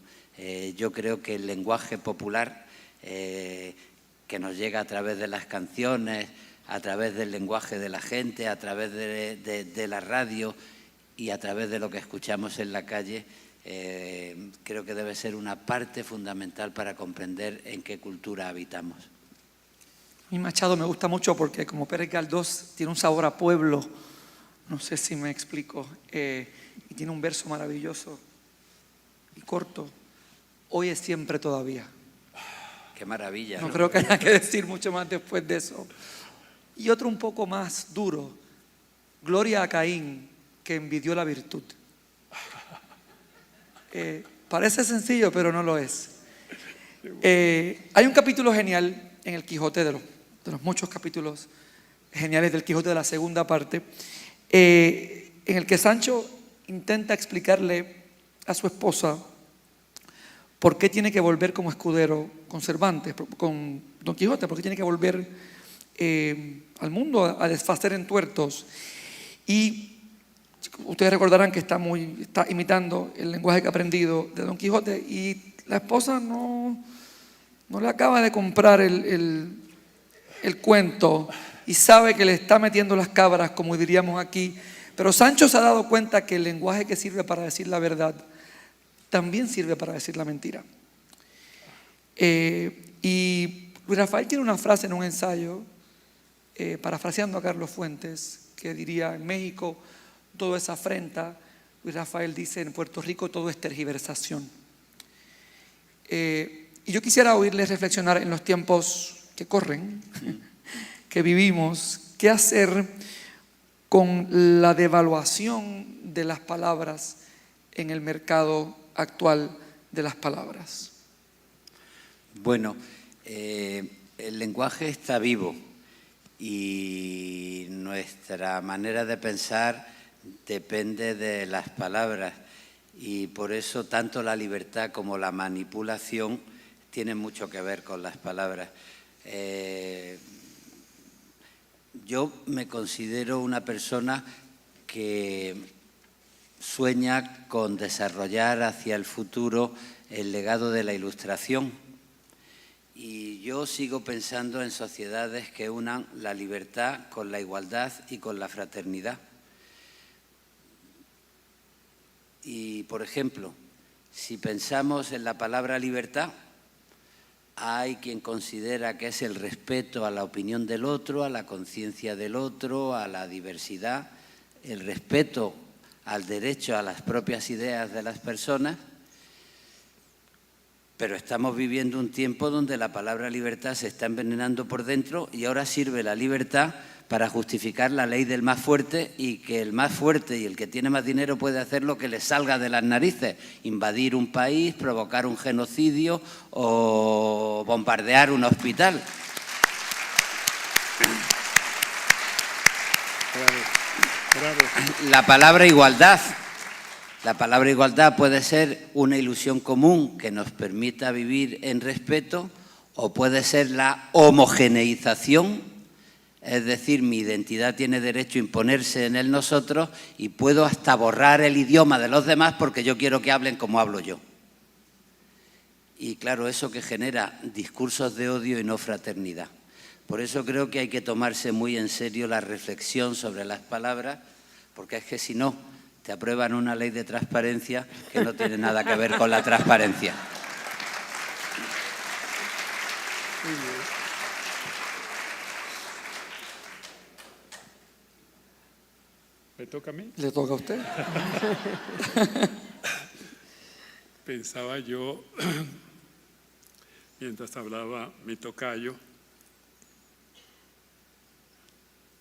[SPEAKER 3] yo creo que el lenguaje popular que nos llega a través de las canciones, a través del lenguaje de la gente, a través de la radio y a través de lo que escuchamos en la calle, creo que debe ser una parte fundamental para comprender en qué cultura habitamos.
[SPEAKER 2] A mí Machado me gusta mucho porque, como Pérez Galdós, tiene un sabor a pueblo, no sé si me explico, y tiene un verso maravilloso y corto: hoy es siempre todavía.
[SPEAKER 3] ¡Qué maravilla!
[SPEAKER 2] No creo que haya que decir mucho más después de eso. Y otro un poco más duro: gloria a Caín, que envidió la virtud. Parece sencillo, pero no lo es. Hay un capítulo genial en el Quijote, de los muchos capítulos geniales del Quijote, de la segunda parte, en el que Sancho intenta explicarle a su esposa por qué tiene que volver como escudero con Cervantes, con Don Quijote, por qué tiene que volver al mundo a desfacer entuertos. Y ustedes recordarán que está imitando el lenguaje que ha aprendido de Don Quijote, y la esposa no le acaba de comprar el cuento, y sabe que le está metiendo las cabras, como diríamos aquí. Pero Sancho se ha dado cuenta que el lenguaje que sirve para decir la verdad también sirve para decir la mentira. Y Luis Rafael tiene una frase en un ensayo, parafraseando a Carlos Fuentes, que diría: en México todo es afrenta. Luis Rafael dice: en Puerto Rico todo es tergiversación. Y yo quisiera oírles reflexionar en los tiempos que corren, que vivimos, qué hacer con la devaluación de las palabras en el mercado actual de las palabras.
[SPEAKER 3] Bueno, el lenguaje está vivo y nuestra manera de pensar depende de las palabras, y por eso tanto la libertad como la manipulación tienen mucho que ver con las palabras. Yo me considero una persona que sueña con desarrollar hacia el futuro el legado de la Ilustración, y yo sigo pensando en sociedades que unan la libertad con la igualdad y con la fraternidad. Y, por ejemplo, si pensamos en la palabra libertad, hay quien considera que es el respeto a la opinión del otro, a la conciencia del otro, a la diversidad. el respeto al derecho a las propias ideas de las personas, pero estamos viviendo un tiempo donde la palabra libertad se está envenenando por dentro y ahora sirve la libertad para justificar la ley del más fuerte y que el más fuerte y el que tiene más dinero puede hacer lo que le salga de las narices, invadir un país, provocar un genocidio o bombardear un hospital. La palabra igualdad puede ser una ilusión común que nos permita vivir en respeto o puede ser la homogeneización. Es decir, mi identidad tiene derecho a imponerse en el nosotros y puedo hasta borrar el idioma de los demás porque yo quiero que hablen como hablo yo. Y claro, eso que genera discursos de odio y no fraternidad. Por eso creo que hay que tomarse muy en serio la reflexión sobre las palabras, porque es que si no, te aprueban una ley de transparencia que no tiene nada que ver con la transparencia.
[SPEAKER 4] ¿Me toca a mí?
[SPEAKER 2] ¿Le toca a usted?
[SPEAKER 4] Pensaba yo, mientras hablaba mi tocayo,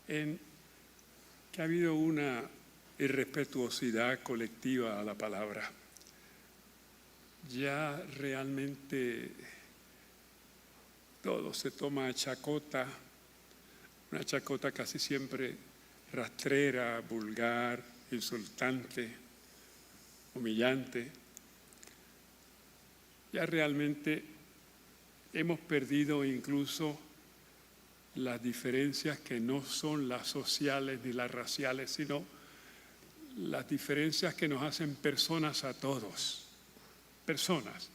[SPEAKER 4] en que ha habido una irrespetuosidad colectiva a la palabra. Ya realmente todo se toma a chacota, una chacota casi siempre rastrera, vulgar, insultante, humillante. Ya realmente hemos perdido incluso las diferencias que no son las sociales ni las raciales, sino las diferencias que nos hacen personas a todos. Personas,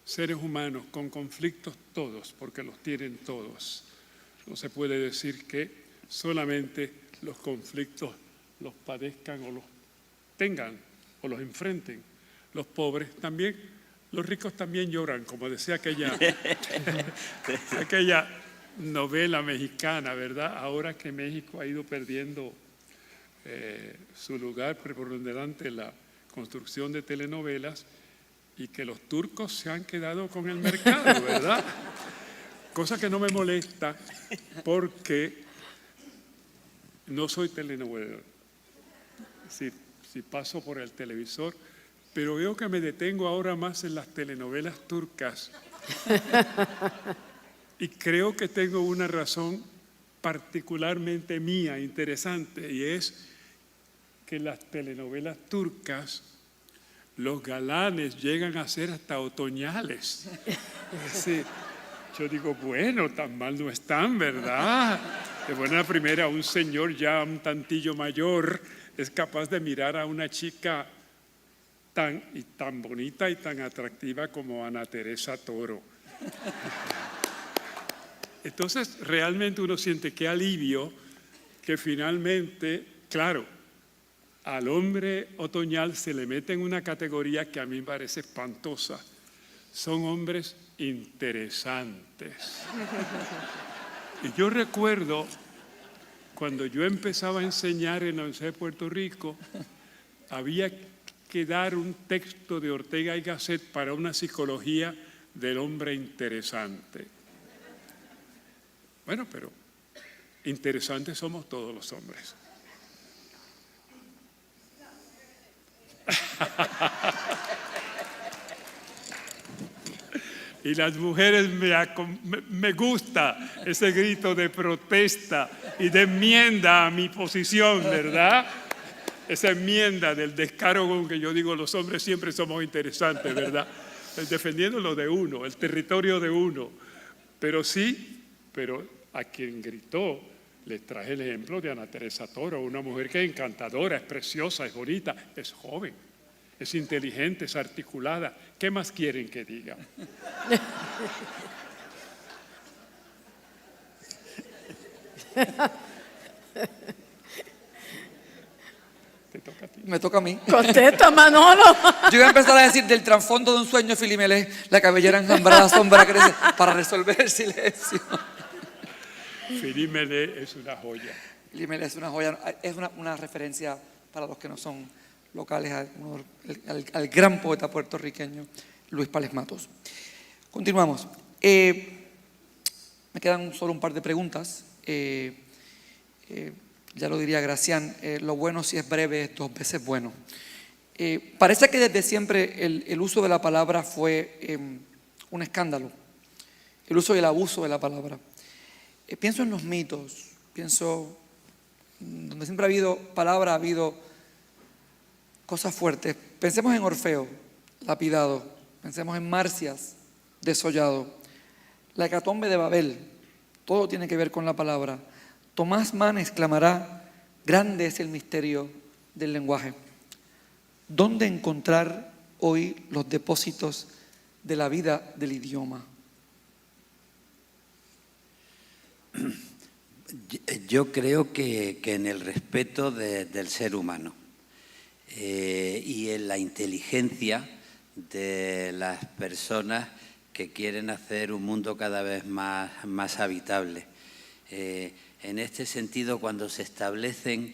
[SPEAKER 4] seres humanos con conflictos todos, porque los tienen todos. No se puede decir que solamente los conflictos los padezcan o los tengan o los enfrenten los pobres. También, los ricos también lloran, como decía aquella novela mexicana, ¿verdad? Ahora que México ha ido perdiendo su lugar preponderante en la construcción de telenovelas y que los turcos se han quedado con el mercado, ¿verdad? Cosa que no me molesta porque no soy telenovelero. Si paso por el televisor, pero veo que me detengo ahora más en las telenovelas turcas. Y creo que tengo una razón particularmente mía, interesante, y es que en las telenovelas turcas los galanes llegan a ser hasta otoñales. Es decir, yo digo, bueno, tan mal no están, ¿verdad? De buena primera, un señor ya un tantillo mayor es capaz de mirar a una chica tan bonita y tan atractiva como Ana Teresa Toro. Entonces, realmente uno siente qué alivio que finalmente, claro, al hombre otoñal se le mete en una categoría que a mí me parece espantosa. Son hombres interesantes. Y yo recuerdo cuando yo empezaba a enseñar en la Universidad de Puerto Rico, había que dar un texto de Ortega y Gasset para una psicología del hombre interesante. Bueno, pero interesantes somos todos los hombres. Y las mujeres me gusta ese grito de protesta y de enmienda a mi posición, ¿verdad? Esa enmienda del descaro con que yo digo los hombres siempre somos interesantes, ¿verdad? Defendiendo lo de uno, el territorio de uno. Pero sí, pero a quien gritó, les traje el ejemplo de Ana Teresa Toro, una mujer que es encantadora, es preciosa, es bonita, es joven, es inteligente, es articulada. ¿Qué más quieren que diga? ¿Te toca a ti?
[SPEAKER 2] Me toca a mí.
[SPEAKER 1] Contesta, Manolo.
[SPEAKER 2] Yo voy a empezar a decir del trasfondo de un sueño, Filimelé, la cabellera enjambrada, sombra crece, para resolver el silencio.
[SPEAKER 4] Filimelé es una joya.
[SPEAKER 2] Limel es una joya, es una referencia para los que no son locales al gran poeta puertorriqueño Luis Pález Matos. Continuamos. Me quedan solo un par de preguntas. Ya lo diría Gracián, lo bueno si es breve es 2 veces bueno. Parece que desde siempre el uso de la palabra fue un escándalo, el uso y el abuso de la palabra. Pienso en los mitos, pienso, donde siempre ha habido palabra, ha habido cosas fuertes. Pensemos en Orfeo, lapidado, pensemos en Marcias, desollado, la hecatombe de Babel, todo tiene que ver con la palabra. Tomás Mann exclamará, grande es el misterio del lenguaje. ¿Dónde encontrar hoy los depósitos de la vida del idioma?
[SPEAKER 3] Yo creo que en el respeto del ser humano y en la inteligencia de las personas que quieren hacer un mundo cada vez más habitable. En este sentido, cuando se establecen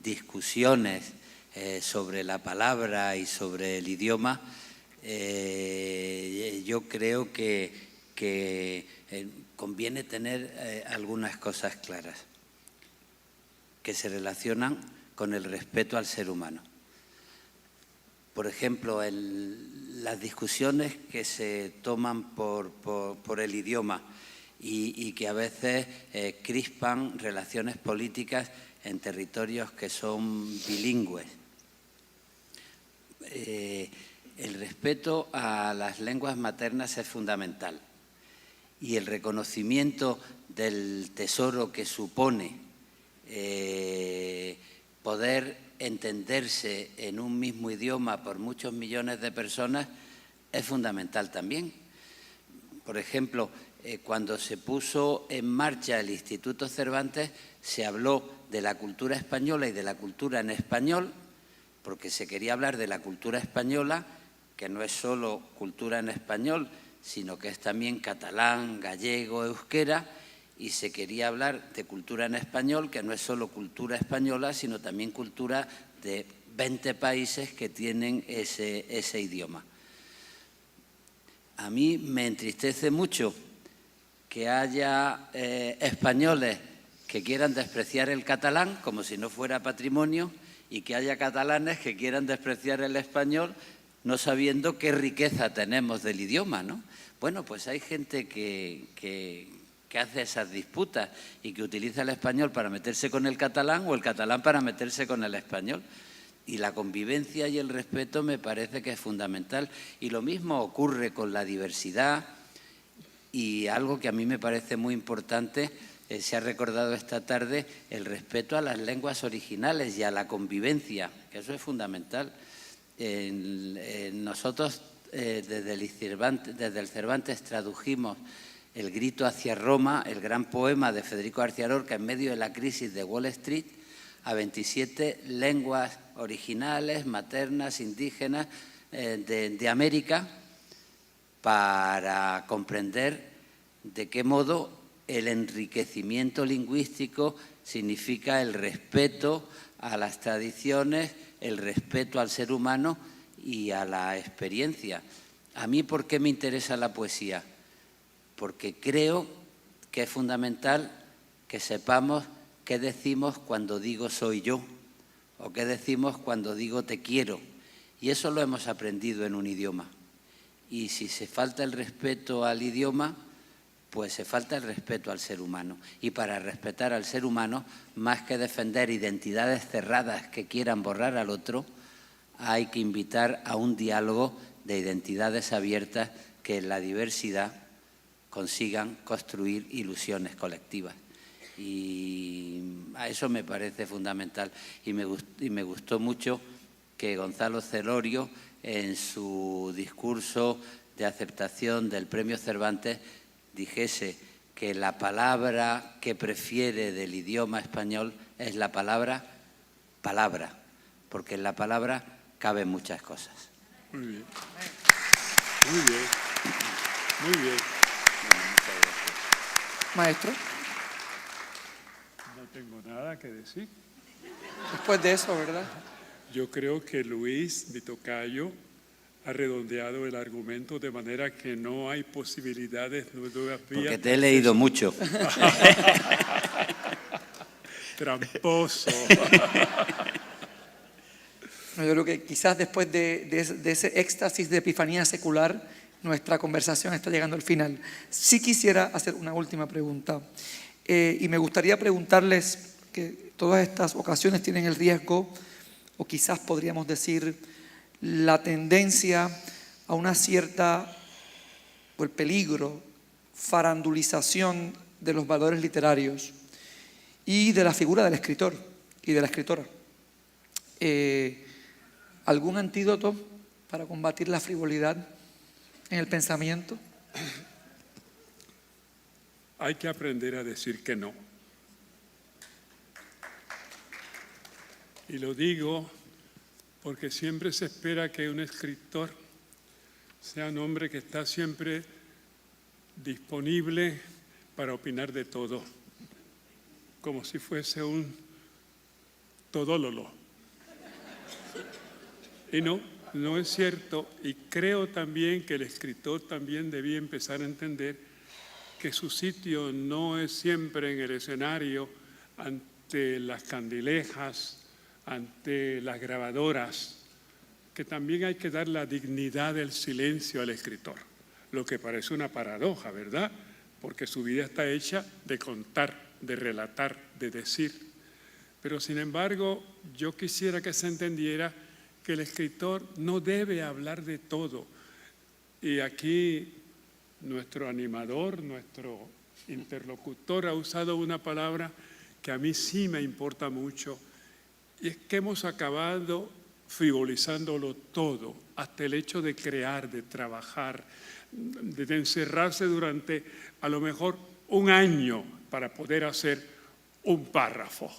[SPEAKER 3] discusiones sobre la palabra y sobre el idioma, yo creo que conviene tener algunas cosas claras que se relacionan con el respeto al ser humano. Por ejemplo, las discusiones que se toman por el idioma y que a veces crispan relaciones políticas en territorios que son bilingües. El respeto a las lenguas maternas es fundamental y el reconocimiento del tesoro que supone poder entenderse en un mismo idioma por muchos millones de personas es fundamental también. Por ejemplo, cuando se puso en marcha el Instituto Cervantes, se habló de la cultura española y de la cultura en español, porque se quería hablar de la cultura española, que no es solo cultura en español, sino que es también catalán, gallego, euskera, y se quería hablar de cultura en español, que no es solo cultura española, sino también cultura de 20 países que tienen ese idioma. A mí me entristece mucho que haya españoles que quieran despreciar el catalán como si no fuera patrimonio y que haya catalanes que quieran despreciar el español no sabiendo qué riqueza tenemos del idioma, ¿no? Bueno, pues hay gente que hace esas disputas y que utiliza el español para meterse con el catalán o el catalán para meterse con el español. Y la convivencia y el respeto me parece que es fundamental. Y lo mismo ocurre con la diversidad y algo que a mí me parece muy importante, se ha recordado esta tarde, el respeto a las lenguas originales y a la convivencia, que eso es fundamental. Nosotros desde el Cervantes tradujimos El grito hacia Roma, el gran poema de Federico García Lorca en medio de la crisis de Wall Street, a 27 lenguas originales, maternas, indígenas de América, para comprender de qué modo el enriquecimiento lingüístico significa el respeto a las tradiciones, el respeto al ser humano y a la experiencia. A mí, ¿por qué me interesa la poesía? Porque creo que es fundamental que sepamos qué decimos cuando digo soy yo o qué decimos cuando digo te quiero. Y eso lo hemos aprendido en un idioma. Y si se falta el respeto al idioma, pues se falta el respeto al ser humano. Y para respetar al ser humano, más que defender identidades cerradas que quieran borrar al otro, hay que invitar a un diálogo de identidades abiertas que en la diversidad consigan construir ilusiones colectivas. Y a eso me parece fundamental. Y me gustó mucho que Gonzalo Celorio, en su discurso de aceptación del Premio Cervantes, dijese que la palabra que prefiere del idioma español es la palabra palabra, porque en la palabra caben muchas cosas.
[SPEAKER 4] Muy bien. Muy bien. Muy bien.
[SPEAKER 2] Maestro.
[SPEAKER 4] No tengo nada que decir.
[SPEAKER 2] Después de eso, ¿verdad?
[SPEAKER 4] Yo creo que Luis, mi tocayo, ha redondeado el argumento de manera que no hay posibilidades, nuevas vías.
[SPEAKER 3] Porque te he leído mucho.
[SPEAKER 4] Tramposo.
[SPEAKER 2] No, yo creo que quizás después de ese éxtasis de epifanía secular, nuestra conversación está llegando al final. Sí quisiera hacer una última pregunta. Y me gustaría preguntarles, que todas estas ocasiones tienen el riesgo, o quizás podríamos decir, la tendencia a una cierta, o el peligro, farandulización de los valores literarios y de la figura del escritor y de la escritora. ¿Algún antídoto para combatir la frivolidad en el pensamiento?
[SPEAKER 4] Hay que aprender a decir que no. Y lo digo porque siempre se espera que un escritor sea un hombre que está siempre disponible para opinar de todo, como si fuese un todólolo. Y no es cierto. Y creo también que el escritor también debía empezar a entender que su sitio no es siempre en el escenario, ante las candilejas, ante las grabadoras, que también hay que dar la dignidad del silencio al escritor, lo que parece una paradoja, ¿verdad? Porque su vida está hecha de contar, de relatar, de decir. Pero sin embargo, yo quisiera que se entendiera que el escritor no debe hablar de todo. Y aquí nuestro animador, nuestro interlocutor ha usado una palabra que a mí sí me importa mucho, y es que hemos acabado frivolizándolo todo, hasta el hecho de crear, de trabajar, de encerrarse durante a lo mejor un año para poder hacer un párrafo.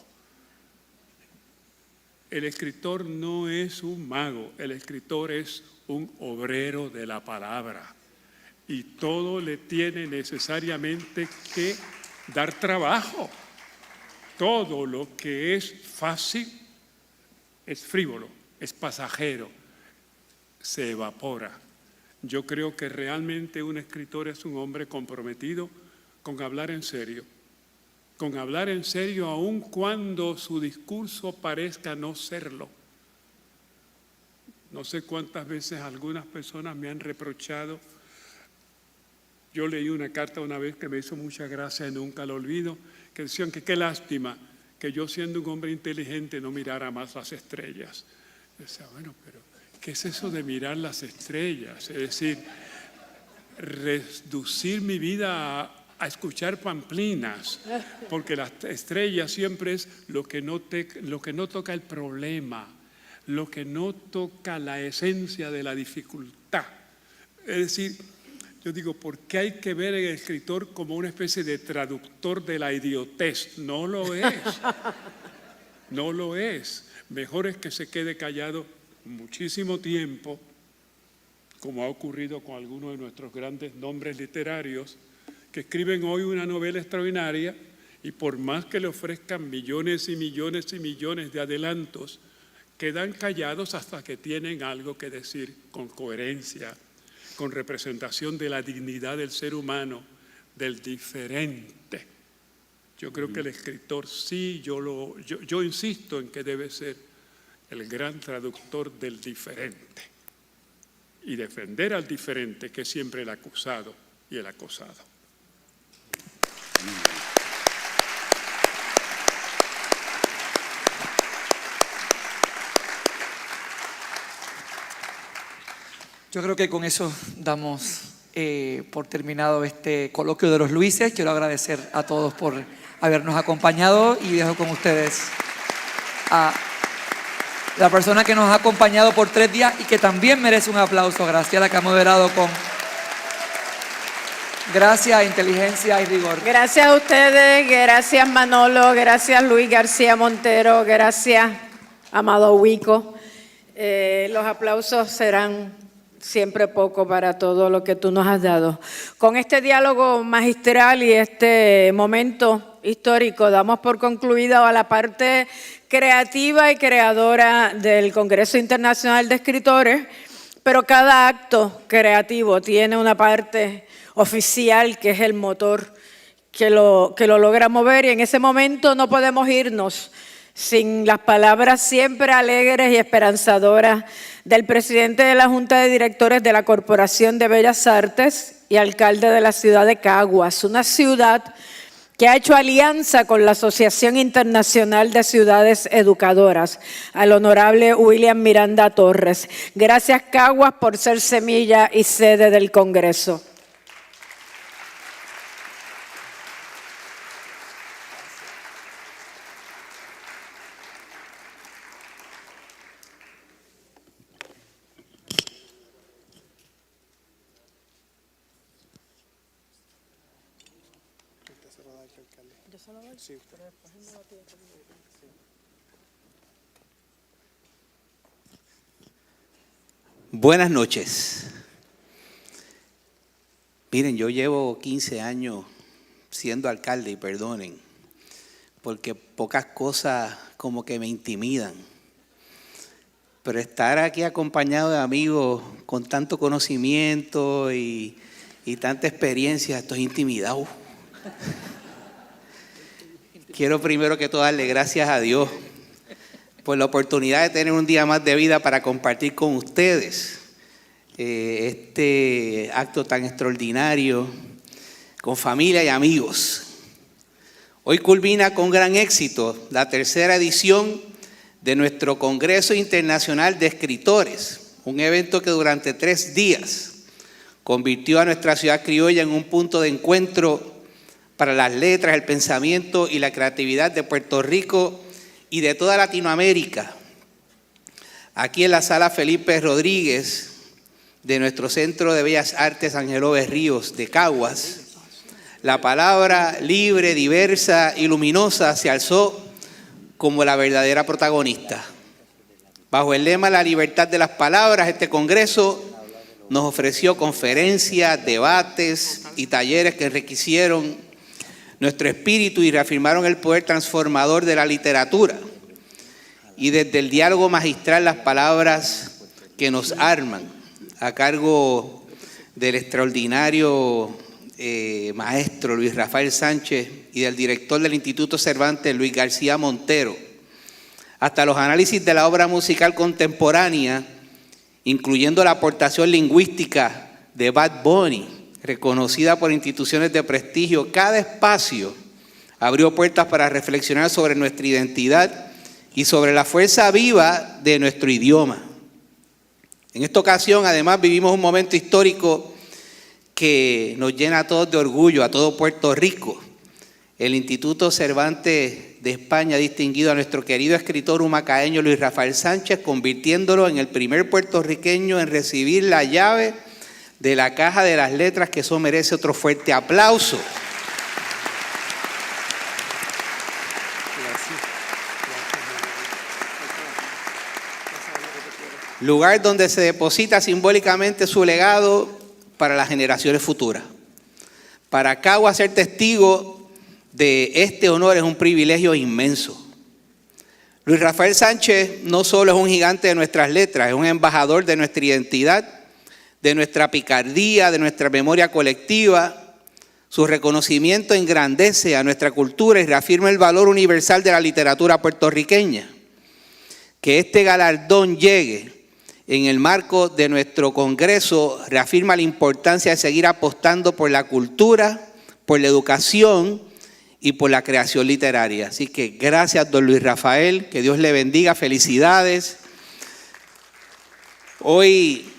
[SPEAKER 4] El escritor no es un mago, el escritor es un obrero de la palabra y todo le tiene necesariamente que dar trabajo. Todo lo que es fácil es frívolo, es pasajero, se evapora. Yo creo que realmente un escritor es un hombre comprometido con hablar en serio. Con hablar en serio aun cuando su discurso parezca no serlo. No sé cuántas veces algunas personas me han reprochado. Yo leí una carta una vez que me hizo mucha gracia y nunca lo olvido, que decían que qué lástima que yo siendo un hombre inteligente no mirara más las estrellas. Yo decía, bueno, pero ¿qué es eso de mirar las estrellas? Es decir, reducir mi vida a escuchar pamplinas, porque las estrellas siempre es lo que no toca el problema, lo que no toca la esencia de la dificultad. Es decir, yo digo, ¿por qué hay que ver al escritor como una especie de traductor de la idiotez? No lo es. No lo es. Mejor es que se quede callado muchísimo tiempo, como ha ocurrido con algunos de nuestros grandes nombres literarios, que escriben hoy una novela extraordinaria y por más que le ofrezcan millones y millones y millones de adelantos, quedan callados hasta que tienen algo que decir con coherencia, con representación de la dignidad del ser humano, del diferente. Yo creo que el escritor sí, yo insisto en que debe ser el gran traductor del diferente y defender al diferente, que es siempre el acusado y el acosado.
[SPEAKER 2] Yo creo que con eso damos por terminado este coloquio de los Luises. Quiero agradecer a todos por habernos acompañado y dejo con ustedes a la persona que nos ha acompañado por 3 días y que también merece un aplauso, Graciela, que ha moderado con gracia, inteligencia y rigor.
[SPEAKER 1] Gracias a ustedes, gracias Manolo, gracias Luis García Montero, gracias Amado Huico. Los aplausos serán siempre poco para todo lo que tú nos has dado. Con este diálogo magistral y este momento histórico. Damos por concluida la parte creativa y creadora del Congreso Internacional de Escritores, pero cada acto creativo tiene una parte oficial que es el motor que lo logra mover, y en ese momento no podemos irnos sin las palabras siempre alegres y esperanzadoras del presidente de la Junta de Directores de la Corporación de Bellas Artes y alcalde de la ciudad de Caguas, una ciudad que ha hecho alianza con la Asociación Internacional de Ciudades Educadoras, al honorable William Miranda Torres. Gracias, Caguas, por ser semilla y sede del Congreso.
[SPEAKER 5] Buenas noches. Miren, yo llevo 15 años siendo alcalde y perdonen, porque pocas cosas como que me intimidan. Pero estar aquí acompañado de amigos con tanto conocimiento y tanta experiencia, estoy intimidado. Quiero primero que todo darle gracias a Dios por la oportunidad de tener un día más de vida para compartir con ustedes este acto tan extraordinario con familia y amigos. Hoy culmina con gran éxito la tercera edición de nuestro Congreso Internacional de Escritores, un evento que durante 3 días convirtió a nuestra ciudad criolla en un punto de encuentro para las letras, el pensamiento y la creatividad de Puerto Rico y de toda Latinoamérica. Aquí en la Sala Felipe Rodríguez de nuestro Centro de Bellas Artes Ángelo Berríos de Caguas, la palabra libre, diversa y luminosa se alzó como la verdadera protagonista. Bajo el lema La libertad de las palabras, este Congreso nos ofreció conferencias, debates y talleres que enriquecieron nuestro espíritu y reafirmaron el poder transformador de la literatura. Y desde el diálogo magistral, las palabras que nos arman, a cargo del extraordinario maestro Luis Rafael Sánchez y del director del Instituto Cervantes, Luis García Montero, hasta los análisis de la obra musical contemporánea, incluyendo la aportación lingüística de Bad Bunny, reconocida por instituciones de prestigio. Cada espacio abrió puertas para reflexionar sobre nuestra identidad y sobre la fuerza viva de nuestro idioma. En esta ocasión, además, vivimos un momento histórico que nos llena a todos de orgullo, a todo Puerto Rico. El Instituto Cervantes de España ha distinguido a nuestro querido escritor humacaeño Luis Rafael Sánchez, convirtiéndolo en el primer puertorriqueño en recibir la llave de la Caja de las Letras, que eso merece otro fuerte aplauso. Lugar donde se deposita simbólicamente su legado para las generaciones futuras. Para Caguas ser testigo de este honor es un privilegio inmenso. Luis Rafael Sánchez no solo es un gigante de nuestras letras, es un embajador de nuestra identidad, de nuestra picardía, de nuestra memoria colectiva. Su reconocimiento engrandece a nuestra cultura y reafirma el valor universal de la literatura puertorriqueña. Que este galardón llegue en el marco de nuestro Congreso reafirma la importancia de seguir apostando por la cultura, por la educación y por la creación literaria. Así que gracias, don Luis Rafael, que Dios le bendiga, felicidades. Hoy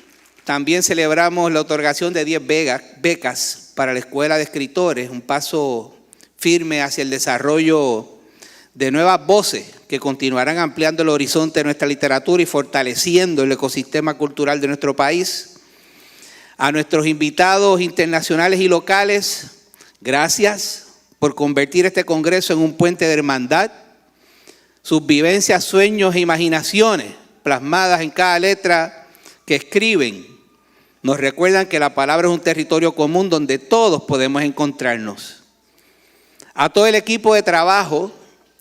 [SPEAKER 5] también celebramos la otorgación de 10 becas para la Escuela de Escritores, un paso firme hacia el desarrollo de nuevas voces que continuarán ampliando el horizonte de nuestra literatura y fortaleciendo el ecosistema cultural de nuestro país. A nuestros invitados internacionales y locales, gracias por convertir este Congreso en un puente de hermandad. Sus vivencias, sueños e imaginaciones plasmadas en cada letra que escriben nos recuerdan que la palabra es un territorio común donde todos podemos encontrarnos. A todo el equipo de trabajo,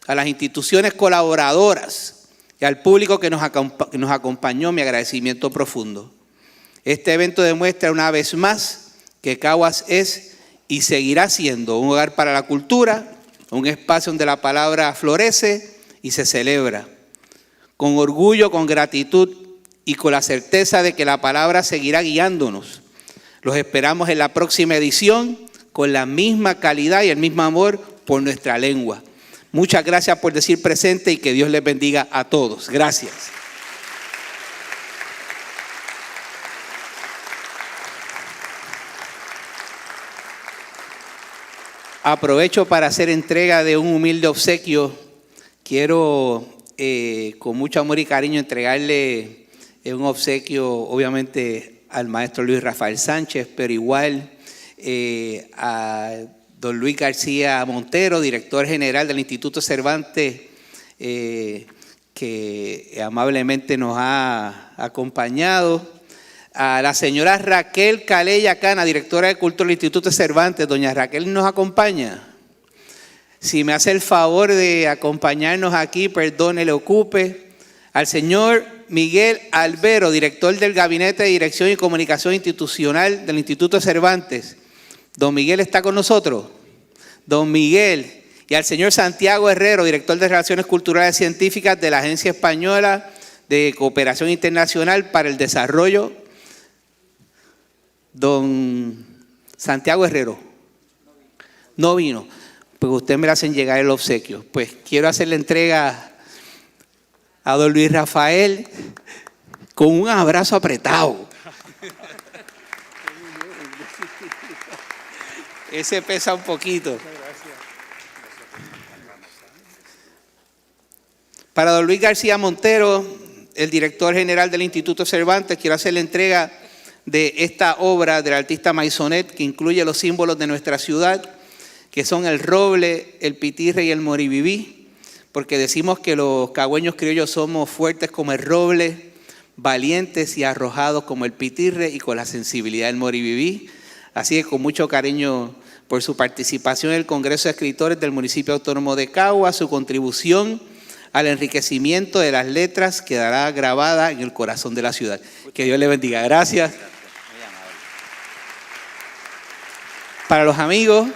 [SPEAKER 5] a las instituciones colaboradoras y al público que nos acompañó, mi agradecimiento profundo. Este evento demuestra una vez más que Caguas es y seguirá siendo un hogar para la cultura, un espacio donde la palabra florece y se celebra. Con orgullo, con gratitud y con la certeza de que la palabra seguirá guiándonos. Los esperamos en la próxima edición con la misma calidad y el mismo amor por nuestra lengua. Muchas gracias por decir presente y que Dios les bendiga a todos. Gracias. Aprovecho para hacer entrega de un humilde obsequio. Quiero con mucho amor y cariño entregarle un obsequio, obviamente, al maestro Luis Rafael Sánchez, pero igual a don Luis García Montero, director general del Instituto Cervantes, que amablemente nos ha acompañado. A la señora Raquel Calella Cana, directora de Cultura del Instituto Cervantes. Doña Raquel nos acompaña. Si me hace el favor de acompañarnos aquí, perdone, le ocupe. Al señor Miguel Albero, director del Gabinete de Dirección y Comunicación Institucional del Instituto Cervantes. Don Miguel está con nosotros. Don Miguel. Y al señor Santiago Herrero, director de Relaciones Culturales y Científicas de la Agencia Española de Cooperación Internacional para el Desarrollo. Don Santiago Herrero. No vino. Pues ustedes me hacen llegar el obsequio. Pues quiero hacer la entrega a don Luis Rafael con un abrazo apretado. Ese pesa un poquito. Para don Luis García Montero, el director general del Instituto Cervantes, quiero hacer la entrega de esta obra del artista Maisonet, que incluye los símbolos de nuestra ciudad, que son el roble, el pitirre y el moriviví, porque decimos que los cagüeños criollos somos fuertes como el roble, valientes y arrojados como el pitirre y con la sensibilidad del moriviví. Así que con mucho cariño por su participación en el Congreso de Escritores del Municipio Autónomo de Caguas, su contribución al enriquecimiento de las letras quedará grabada en el corazón de la ciudad. Que Dios le bendiga. Gracias. Para los amigos,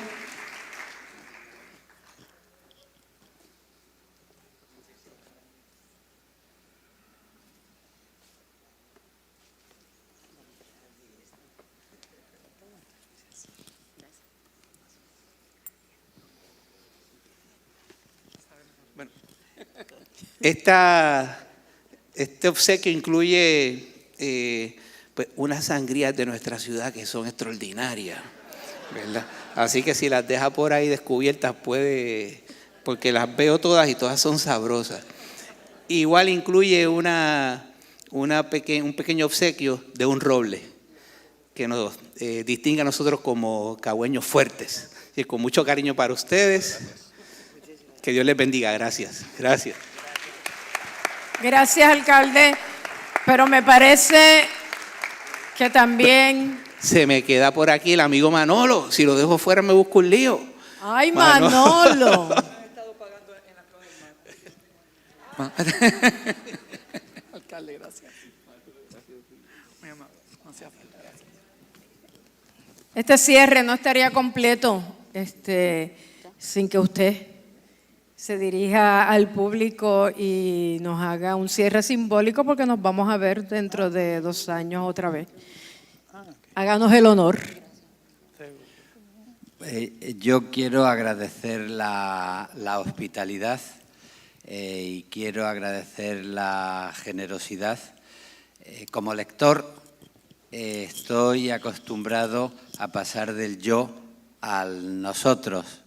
[SPEAKER 5] este obsequio incluye pues unas sangrías de nuestra ciudad que son extraordinarias, ¿verdad? Así que si las deja por ahí descubiertas puede, porque las veo todas y todas son sabrosas. Igual incluye un pequeño obsequio de un roble que nos distingue a nosotros como cagüeños fuertes. Y con mucho cariño para ustedes. Que Dios les bendiga. Gracias. Gracias.
[SPEAKER 1] Gracias, alcalde. Pero me parece que también...
[SPEAKER 5] Se me queda por aquí el amigo Manolo. Si lo dejo fuera me busco un lío.
[SPEAKER 1] ¡Ay, Manolo!
[SPEAKER 2] Alcalde, gracias.
[SPEAKER 1] Este cierre no estaría completo sin que usted se dirija al público y nos haga un cierre simbólico, porque nos vamos a ver dentro de 2 años otra vez. Háganos el honor.
[SPEAKER 3] Yo quiero agradecer la hospitalidad y quiero agradecer la generosidad. Como lector estoy acostumbrado a pasar del yo al nosotros.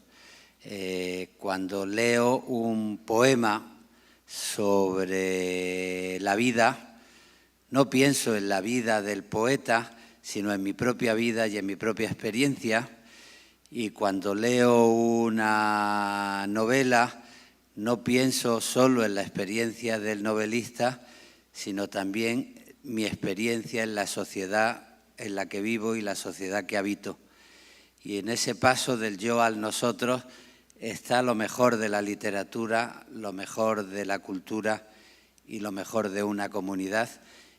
[SPEAKER 3] Cuando leo un poema sobre la vida, no pienso en la vida del poeta, sino en mi propia vida y en mi propia experiencia. Y cuando leo una novela, no pienso solo en la experiencia del novelista, sino también mi experiencia en la sociedad en la que vivo y la sociedad que habito. Y en ese paso del yo al nosotros está lo mejor de la literatura, lo mejor de la cultura y lo mejor de una comunidad.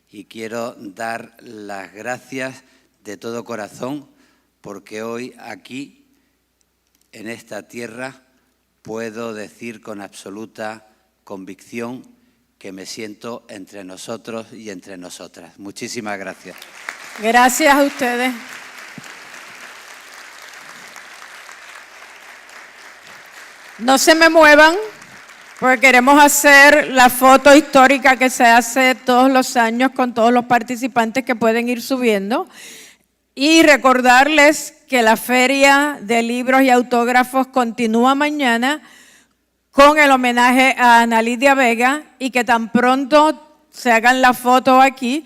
[SPEAKER 3] Y quiero dar las gracias de todo corazón porque hoy aquí, en esta tierra, puedo decir con absoluta convicción que me siento entre nosotros y entre nosotras. Muchísimas gracias.
[SPEAKER 1] Gracias a ustedes. No se me muevan, porque queremos hacer la foto histórica que se hace todos los años con todos los participantes que pueden ir subiendo. Y recordarles que la Feria de Libros y Autógrafos continúa mañana con el homenaje a Ana Lidia Vega y que tan pronto se hagan la foto aquí,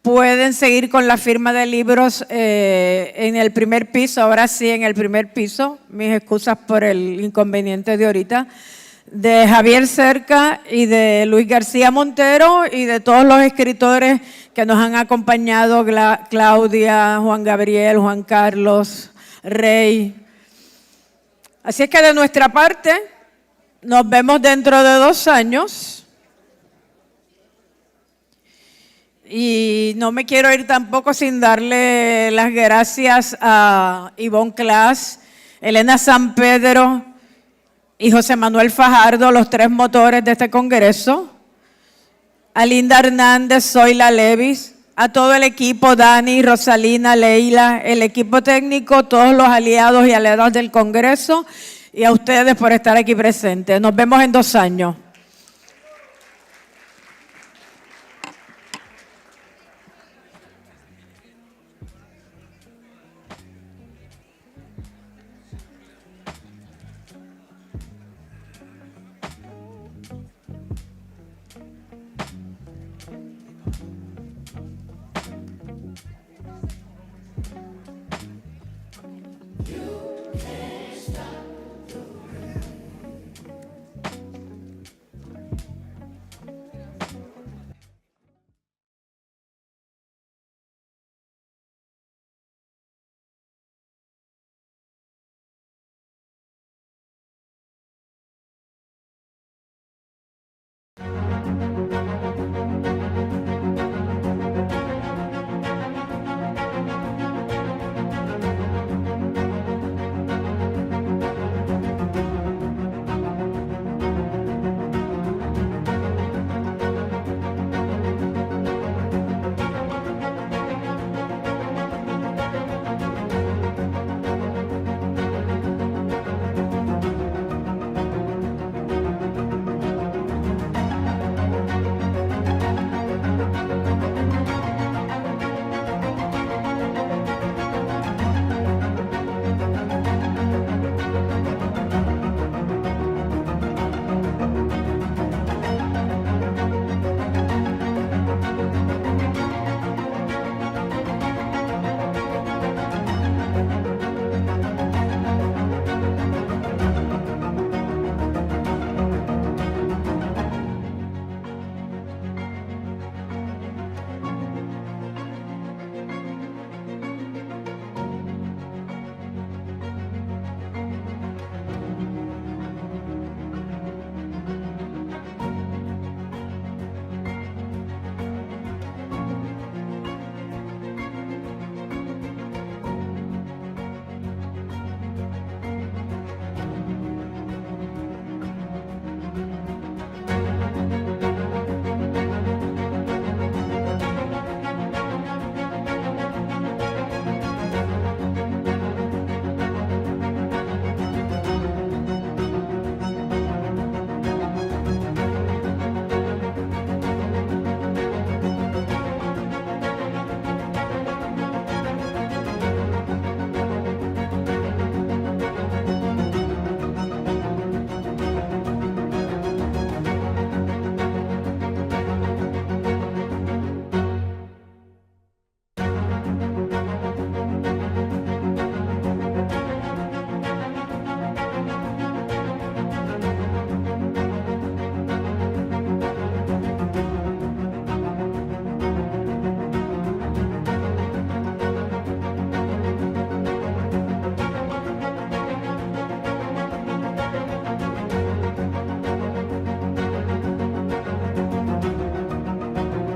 [SPEAKER 1] pueden seguir con la firma de libros en el primer piso, ahora sí en el primer piso, mis excusas por el inconveniente de ahorita, de Javier Cerca y de Luis García Montero y de todos los escritores que nos han acompañado, Claudia, Juan Gabriel, Juan Carlos, Rey. Así es que de nuestra parte, nos vemos dentro de 2 años. Y no me quiero ir tampoco sin darle las gracias a Ivonne Class, Elena San Pedro y José Manuel Fajardo, los 3 motores de este congreso, a Linda Hernández, Zoila Levis, a todo el equipo, Dani, Rosalina, Leila, el equipo técnico, todos los aliados y aliadas del congreso y a ustedes por estar aquí presentes. Nos vemos en 2 años.